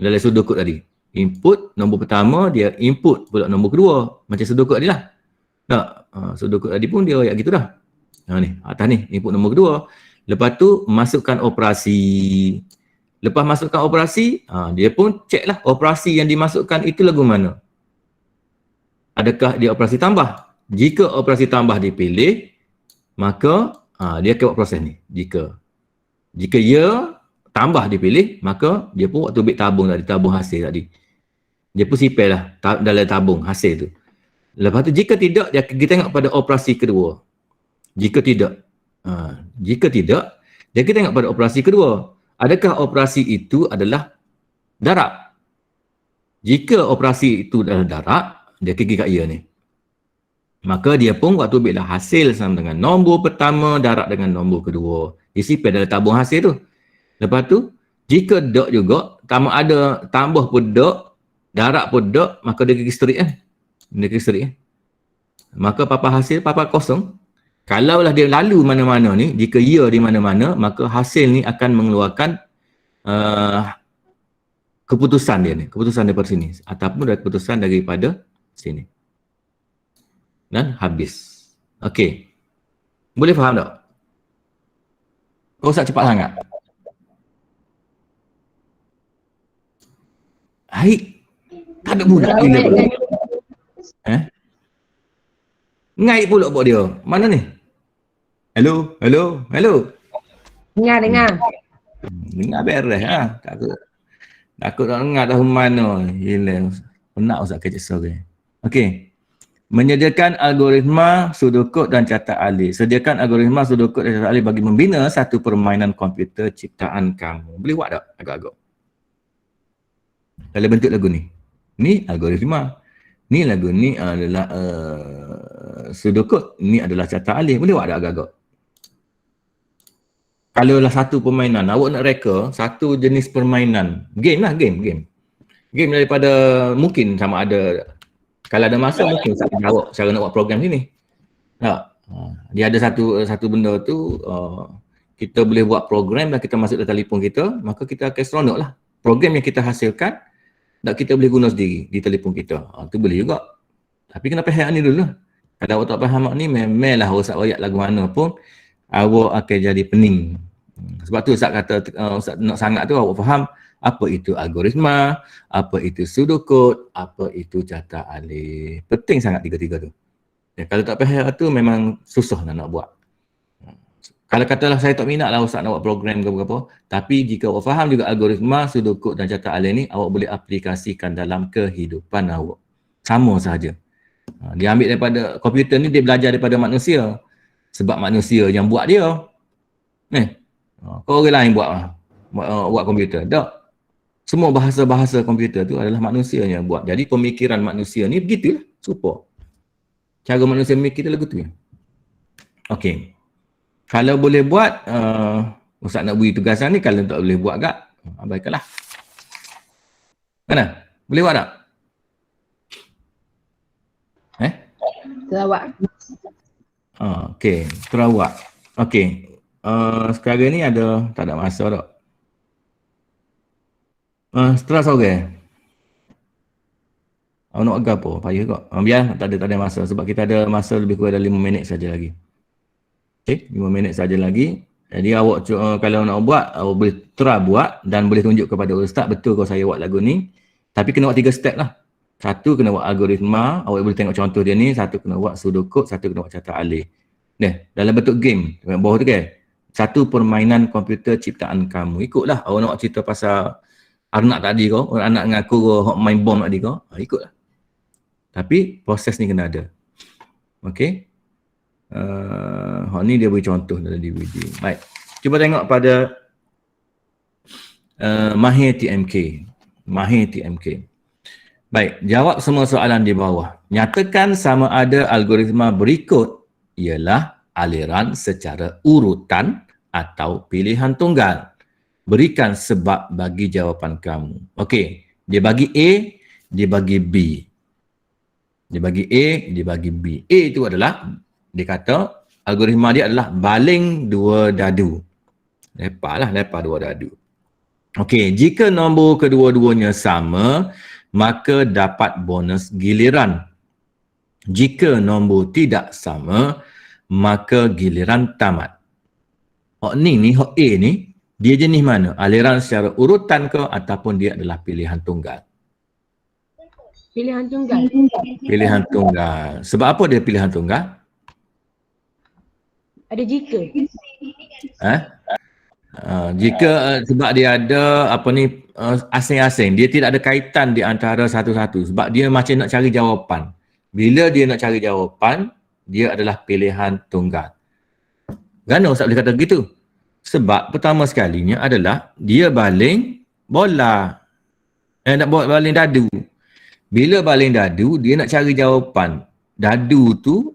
Dalam pseudocode tadi. Input, nombor pertama, dia input pula nombor kedua. Macam pseudocode tadi lah. Tak? Pseudocode tadi pun dia ayat gitu dah. Ni, atas ni, input nombor kedua. Lepas tu, masukkan operasi. Lepas masukkan operasi, dia pun cek lah operasi yang dimasukkan itu lagu mana. Adakah dia operasi tambah? Jika operasi tambah dipilih, maka dia akan buat proses ni. Jika ya tambah dipilih, maka dia pun waktu ambil tabung tadi, tabung hasil tadi. Dia pun sipil lah dalam tabung hasil tu. Lepas tu jika tidak, kita tengok pada operasi kedua. Jika tidak, dia kita tengok pada operasi kedua. Adakah operasi itu adalah darab? Jika operasi itu adalah darab, dia klik kat ya ni. Maka dia pun waktu ambil hasil sama dengan nombor pertama darab dengan nombor kedua. Dia sipil dalam tabung hasil tu. Lepas tu, jika dot juga, tambah pun dot, darab pun dot, maka dia klik straight kan. Dia klik straight kan. Maka papa hasil, papa kosong. Kalaulah dia lalu mana-mana ni, jika ya di mana-mana, maka hasil ni akan mengeluarkan keputusan dia ni. Keputusan daripada sini. Ataupun dari keputusan daripada sini. Dan habis. Okey. Boleh faham tak? Kau usah cepat sangat. Hai. Tak ada budak gila pula. Ngai pula buat dia. Mana ni? Hello. Dengar. Dengar beres ha. Takut tak dengar dah mana. Gila. Penat Ustaz kerja sore. Okey. Menyediakan algoritma pseudocode dan catat alih. Sediakan algoritma pseudocode dan catat alih bagi membina satu permainan komputer ciptaan kamu. Boleh buat tak agak-agak? Dalam bentuk lagu ni. Ni algoritma. Ni lagu ni adalah pseudocode. Ni adalah catat alih. Boleh buat tak agak-agak? Kalau lah satu permainan, awak nak reka satu jenis permainan. Game lah, game. Game daripada mungkin sama ada. Kalau ada masa mungkin Ustaz akan jawab cara nak buat program sini. Tak? Dia ada satu benda tu, kita boleh buat program dan kita masuk dalam telefon kita, maka kita akan seronok lah. Program yang kita hasilkan, tak kita boleh guna sendiri di telefon kita. Tu boleh juga. Tapi kena faham ni dulu. Kalau awak tak faham ni, memanglah Ustaz ayat lagu mana pun, awak akan jadi pening. Sebab tu Ustaz kata, Ustaz nak sangat tu awak faham apa itu algoritma, apa itu pseudocode, apa itu catat alih. Penting sangat tiga-tiga tu. Ya, kalau tak faham tu memang susah nak buat. Kalau katalah saya tak minat lah Ustaz nak buat program ke apa-apa, tapi jika awak faham juga algoritma, pseudocode dan catat alih ni, awak boleh aplikasikan dalam kehidupan awak. Sama sahaja. Dia ambil daripada komputer ni, dia belajar daripada manusia. Sebab manusia yang buat dia. Kau orang lain buat komputer. Tak. Semua bahasa-bahasa komputer tu adalah manusia yang buat. Jadi pemikiran manusia ni begitulah. Super. Cara manusia memikir tu lagu tu. Okey. Kalau boleh buat, Ustaz nak beri tugasan ni, kalau tak boleh buat gak, abaikanlah. Mana? Boleh buat tak? Sarawak. Okey, Sarawak. Okey. Sekarang ni tak ada masa tak? Setelah sore. Nak agak apa? Payah kok. Biar tak ada masa sebab kita ada masa lebih kurang dalam 5 minit saja lagi. Okey, 5 minit saja lagi. Jadi awak kalau nak buat, awak boleh try buat dan boleh tunjuk kepada ustaz betul kalau saya buat lagu ni. Tapi kena buat 3 step lah. Satu kena buat algoritma, awak boleh tengok contoh dia ni, satu kena buat pseudocode, satu kena buat carta alih. Dalam bentuk game. Dekat bawah tu kan. Satu permainan komputer ciptaan kamu. Ikutlah awak nak cerita pasal anak tadi kau, anak mengaku kau main bom tadi kau, ikutlah. Tapi proses ni kena ada. Okey. Ni dia beri contoh dalam DVD. Baik. Cuba tengok pada Mahir TMK. Mahir TMK. Baik, jawab semua soalan di bawah. Nyatakan sama ada algoritma berikut ialah aliran secara urutan atau pilihan tunggal. Berikan sebab bagi jawapan kamu. Okey, dia bagi A, dia bagi B. Dia bagi A, dia bagi B. A itu adalah, dia kata algoritma dia adalah baling dua dadu. Lepar dua dadu. Okey, jika nombor kedua-duanya sama, maka dapat bonus giliran. Jika nombor tidak sama, maka giliran tamat. Hak A ni, dia jenis mana? Aliran secara urutan ke ataupun dia adalah pilihan tunggal? Pilihan tunggal. Pilihan tunggal. Sebab apa dia pilihan tunggal? Ada jika. Jika sebab dia ada asing-asing, dia tidak ada kaitan di antara satu-satu sebab dia macam nak cari jawapan. Bila dia nak cari jawapan, dia adalah pilihan tunggal. Kenapa Ustaz boleh kata begitu? Sebab pertama sekalinya adalah dia baling bola. Nak buat baling dadu. Bila baling dadu, dia nak cari jawapan. Dadu tu,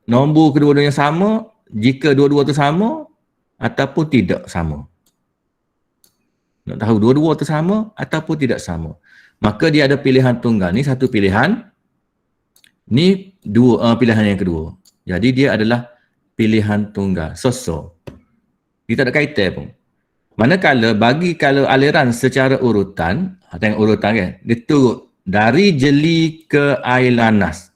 nombor kedua-duanya sama, jika dua-dua tu sama, ataupun tidak sama. Nak tahu dua-dua tu sama ataupun tidak sama. Maka dia ada pilihan tunggal. Ni satu pilihan. Ni pilihan yang kedua. Jadi dia adalah pilihan tunggal. So. Dia tak ada kaitan pun. Manakala kalau aliran secara urutan, tengok urutan kan, dia turut dari jeli ke air lanas.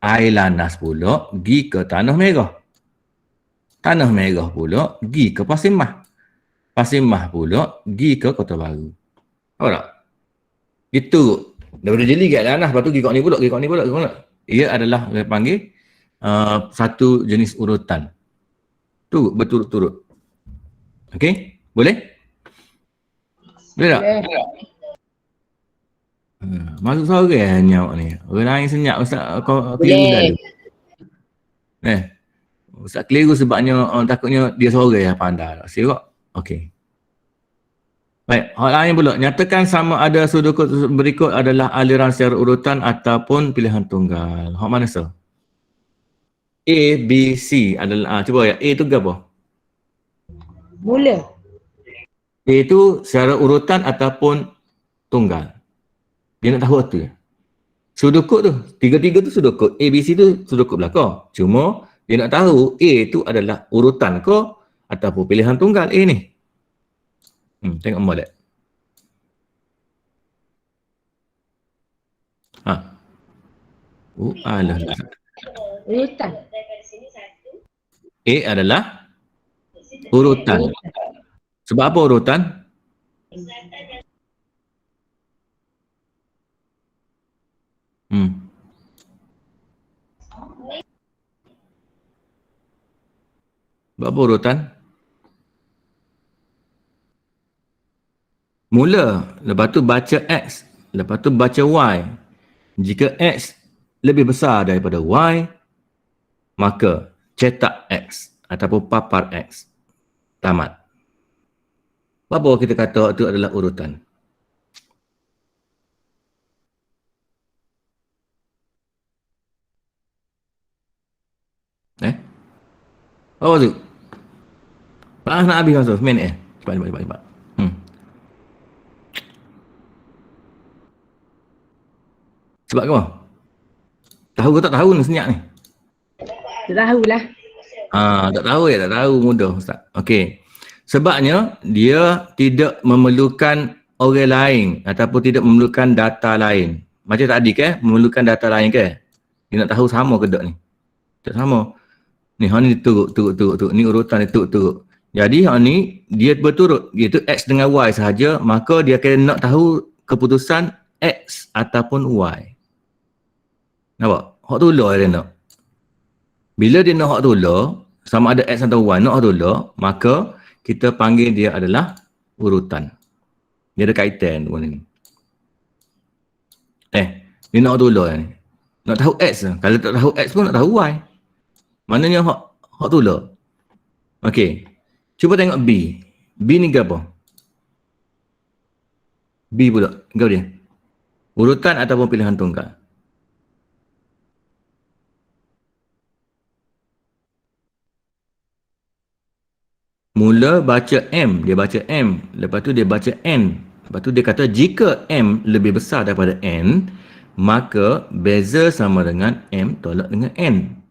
Air lanas pula pergi ke tanah merah. Tanah merah pula pergi ke Pasir Mah. Pasir Mah pula pergi ke Kota Baru. Tahu tak? Itu daripada jeli ke lanas, lepas tu pergi kat ni pula, pergi kat ni pula. Ia adalah dia panggil satu jenis urutan. Tu berturut-turut. Okey? Boleh? Boleh tak? Masuk sore nyawak ni. Orang lain senyap Ustaz kau keliru dah. Ustaz keliru sebabnya takutnya dia sore lah pandai. Siap? Okey. Baik, hal lain pula. Nyatakan sama ada pseudocode berikut adalah aliran secara urutan ataupun pilihan tunggal. Hak mana sah? A, B, C adalah, cuba ya. A tu apa? Mula. A tu secara urutan ataupun tunggal. Dia nak tahu tu ya. Pseudocode tu, tiga-tiga tu pseudocode. A, B, C tu pseudocode belakang. Cuma dia nak tahu A tu adalah urutan ke ataupun pilihan tunggal A ni. Tengok molek. Alah. Urutan. A adalah urutan. Sebab apa urutan? Sebab apa urutan? Mula, lepas tu baca X, lepas tu baca Y. Jika X lebih besar daripada Y, maka cetak X ataupun papar X. Tamat. Apa kita kata itu adalah urutan? Apa tu? nak habis masa 10 minit Cepat. Sebab apa? Tahu ke tak tahu ni senyap ni? Tak tahulah. Tak tahu ya, tak tahu mudah Ustaz. Okey. Sebabnya dia tidak memerlukan orang lain ataupun tidak memerlukan data lain. Macam tadi ke, memerlukan data lain ke? Dia nak tahu sama ke tak ni? Tak sama. Ni hang ni turut. Ni urutan dia turut. Jadi hang ni dia berturut, iaitu X dengan Y sahaja, maka dia akan nak tahu keputusan X ataupun Y. Nampak? Hak tular dia nak. Bila dia nak hak tular, sama ada X atau Y nak hak tular, maka kita panggil dia adalah urutan. Dia ada kaitan dengan ni. Dia nak hak tular ni. Nak tahu X. Kalau tak tahu X pun nak tahu Y. Maknanya hak tular. Okey. Cuba tengok B. B ni apa? B pula. Kau dia. Urutan ataupun pilihan tunggal. Mula baca M, dia baca M. Lepas tu dia baca N. Lepas tu dia kata jika M lebih besar daripada N, maka beza sama dengan M tolak dengan N.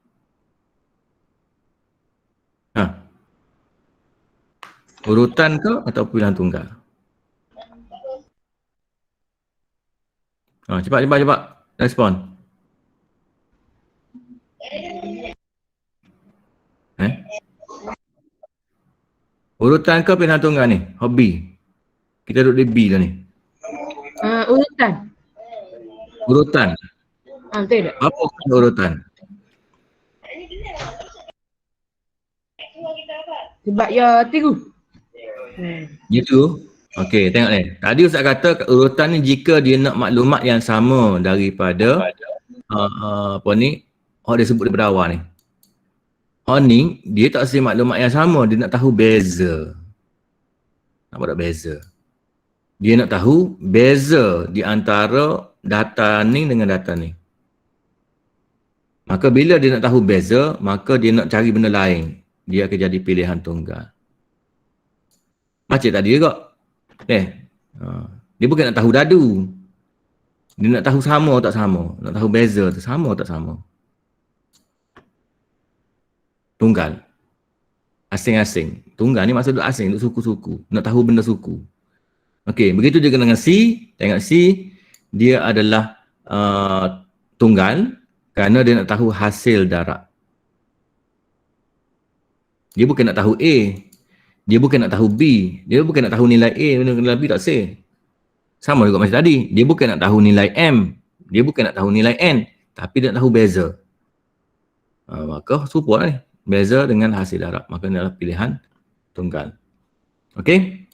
Urutan ke atau pilihan tunggal? Cepat. Respon. Urutan ke pilihan tunggal ni? Hobi. Kita duduk di B dah ni. Urutan. Urutan. Betul tak? Apa urutan? Sebab ya tiru. Gitu. Okey, tengok ni. Tadi Ustaz kata urutan ni jika dia nak maklumat yang sama daripada apa ni, dia sebut daripada awal ni. Ni dia tak mesti maklumat yang sama, dia nak tahu beza. Nampak tak beza? Dia nak tahu beza di antara data ni dengan data ni. Maka bila dia nak tahu beza, maka dia nak cari benda lain. Dia akan jadi pilihan tunggal. Macam tadi juga. Dia bukan nak tahu dadu. Dia nak tahu sama tak sama. Nak tahu beza tu sama tak sama. Tunggal. Asing-asing. Tunggal ni maksud asing, untuk suku-suku. Nak tahu benda suku. Okey, begitu juga dengan C. Tengok C, dia adalah tunggal kerana dia nak tahu hasil darab. Dia bukan nak tahu A. Dia bukan nak tahu B. Dia bukan nak tahu nilai A, nilai B tak say. Sama juga macam tadi. Dia bukan nak tahu nilai M. Dia bukan nak tahu nilai N. Tapi dia nak tahu beza. Maka serupa ni. Beza dengan hasil darab. Maka ini adalah pilihan tunggal. Okey.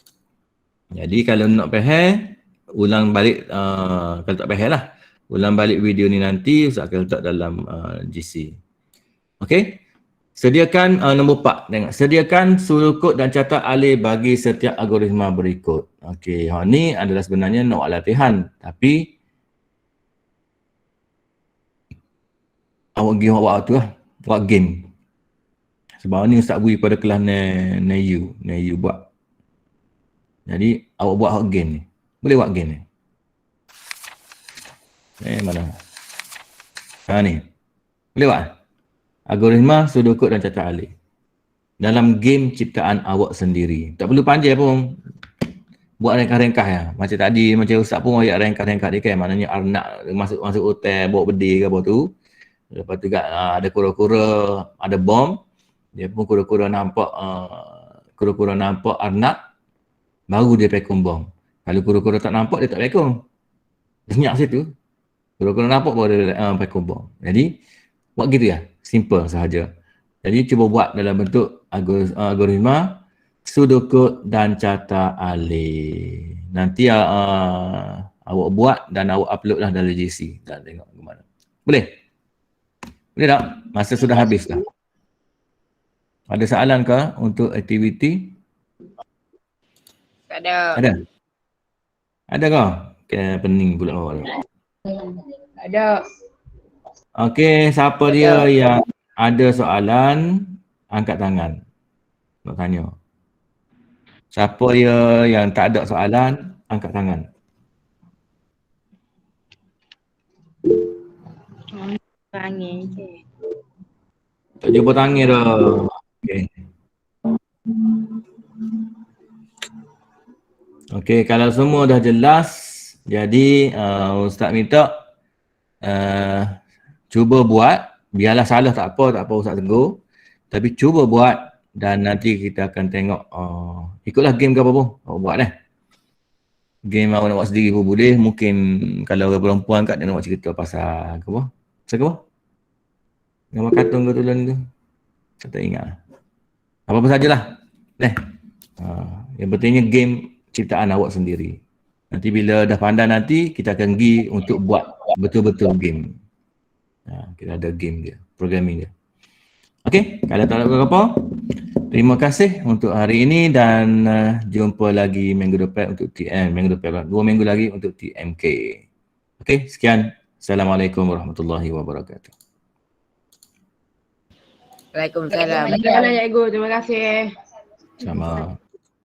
Jadi kalau nak faham, ulang balik. Kalau tak faham lah. Ulang balik video ni nanti. Ustaz akan letak dalam GC. Okey. Sediakan nombor 4. Tengok. Sediakan suluh kod dan catat alih bagi setiap algoritma berikut. Okey. Ni adalah sebenarnya nak buat latihan. Tapi awak pergi buat tu lah. Buat game. Sebab ni Ustaz beri pada kelas NEU buat. Jadi awak buat hot game ni. Boleh buat game ni. Mana? Ni. Boleh buat? Algoritma, suluh kod dan catat alih. Dalam game ciptaan awak sendiri. Tak perlu panjang pun. Buat ringkas-ringkas ya. Macam tadi, macam Ustaz pun ayat ringkas-ringkas dia kan. Maknanya arnak masuk hotel, bawa bedi ke apa tu. Lepas tu ada kura-kura, ada bom. Dia pun kura-kura nampak arnak, baru dia pekong bom. Kalau kura-kura tak nampak, dia tak pekong. Dia senyap situ. Kura-kura nampak baru dia pekong bom. Jadi, buat gitu ya. Simple sahaja. Jadi, cuba buat dalam bentuk algoritma, suluh kod dan catat alih. Nanti awak buat dan awak upload lah dalam GC. Dan tengok ke mana. Boleh? Boleh tak? Masa sudah habis dah. Ada soalan ke untuk aktiviti? Tak ada. Ada? Ada ke? Okay, pening pula awak. Ada. Okey, siapa dia yang ada soalan, angkat tangan. Nak tanya. Siapa yang tak ada soalan, angkat tangan. Angin je. Tak jumpa tangan dah. Okey. Okey, kalau semua dah jelas, jadi Ustaz minta cuba buat, biarlah salah tak apa Ustaz tegur. Tapi cuba buat dan nanti kita akan tengok ikutlah game ke apa pun awak buat game awak nak buat sendiri pun boleh. Mungkin kalau orang perempuan kat dia nak buat cerita pasal ke apa? Pasal ke apa? Gambar kartun ke tulan tu. Saya tak ingat. Apa-apa sajalah. Yang pentingnya game ciptaan awak sendiri. Nanti bila dah pandai nanti kita akan pergi untuk buat betul-betul game. Kita ada game dia, programming dia. Okey, kalau tak ada apa-apa, terima kasih untuk hari ini dan jumpa lagi minggu depan untuk minggu depan, 2 minggu lagi untuk TMK. Okey, sekian. Assalamualaikum warahmatullahi wabarakatuh. Waalaikumsalam. Terima kasih. Sama.